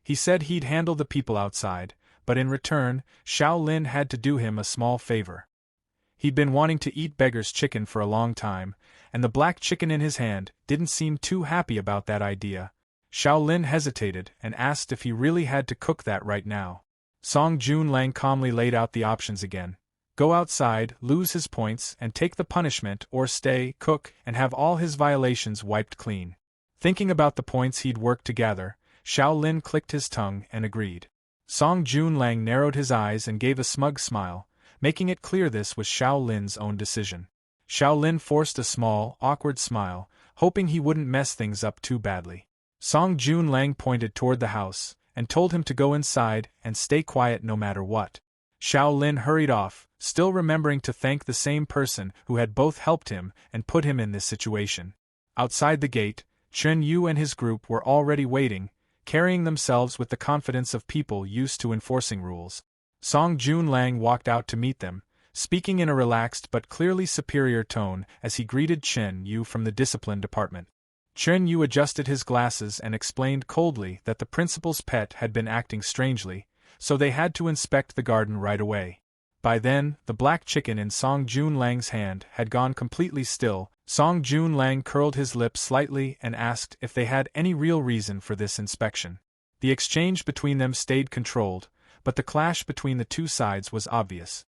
Speaker 1: He said he'd handle the people outside, but in return, Xiao Lin had to do him a small favor. He'd been wanting to eat beggar's chicken for a long time, and the black chicken in his hand didn't seem too happy about that idea. Xiao Lin hesitated and asked if he really had to cook that right now. Song Jun Lang calmly laid out the options again. Go outside, lose his points, and take the punishment, or stay, cook, and have all his violations wiped clean. Thinking about the points he'd worked to gather, Xiao Lin clicked his tongue and agreed. Song Jun Lang narrowed his eyes and gave a smug smile, making it clear this was Xiao Lin's own decision. Xiao Lin forced a small, awkward smile, hoping he wouldn't mess things up too badly. Song Jun Lang pointed toward the house, and told him to go inside and stay quiet no matter what. Xiao Lin hurried off, still remembering to thank the same person who had both helped him and put him in this situation. Outside the gate, Chen Yu and his group were already waiting, carrying themselves with the confidence of people used to enforcing rules. Song Jun Lang walked out to meet them, speaking in a relaxed but clearly superior tone as he greeted Chen Yu from the discipline department. Chen Yu adjusted his glasses and explained coldly that the principal's pet had been acting strangely, so they had to inspect the garden right away. By then, the black chicken in Song Jun Lang's hand had gone completely still. Song Jun Lang curled his lips slightly and asked if they had any real reason for this inspection. The exchange between them stayed controlled, but the clash between the two sides was obvious.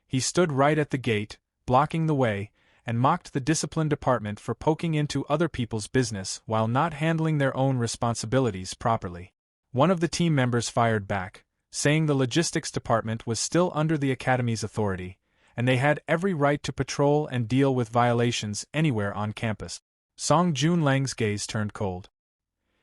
Speaker 1: He stood right at the gate, blocking the way, and mocked the discipline department for poking into other people's business while not handling their own responsibilities properly. One of the team members fired back, saying the logistics department was still under the academy's authority, and they had every right to patrol and deal with violations anywhere on campus. Song Jun Lang's gaze turned cold.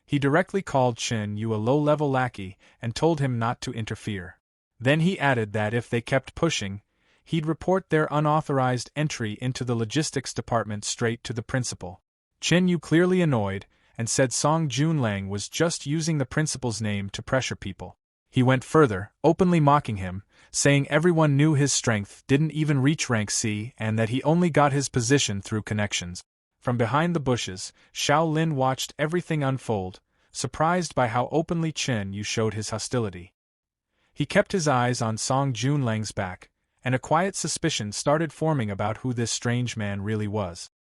Speaker 1: He directly called Chen Yu a low-level lackey and told him not to interfere. Then he added that if they kept pushing, he'd report their unauthorized entry into the logistics department straight to the principal. Chen Yu, clearly annoyed, and said Song Junlang was just using the principal's name to pressure people. He went further, openly mocking him, saying everyone knew his strength didn't even reach rank C and that he only got his position through connections. From behind the bushes, Xiao Lin watched everything unfold, surprised by how openly Chen Yu showed his hostility. He kept his eyes on Song Junlang's back, and a quiet suspicion started forming about who this strange man really was.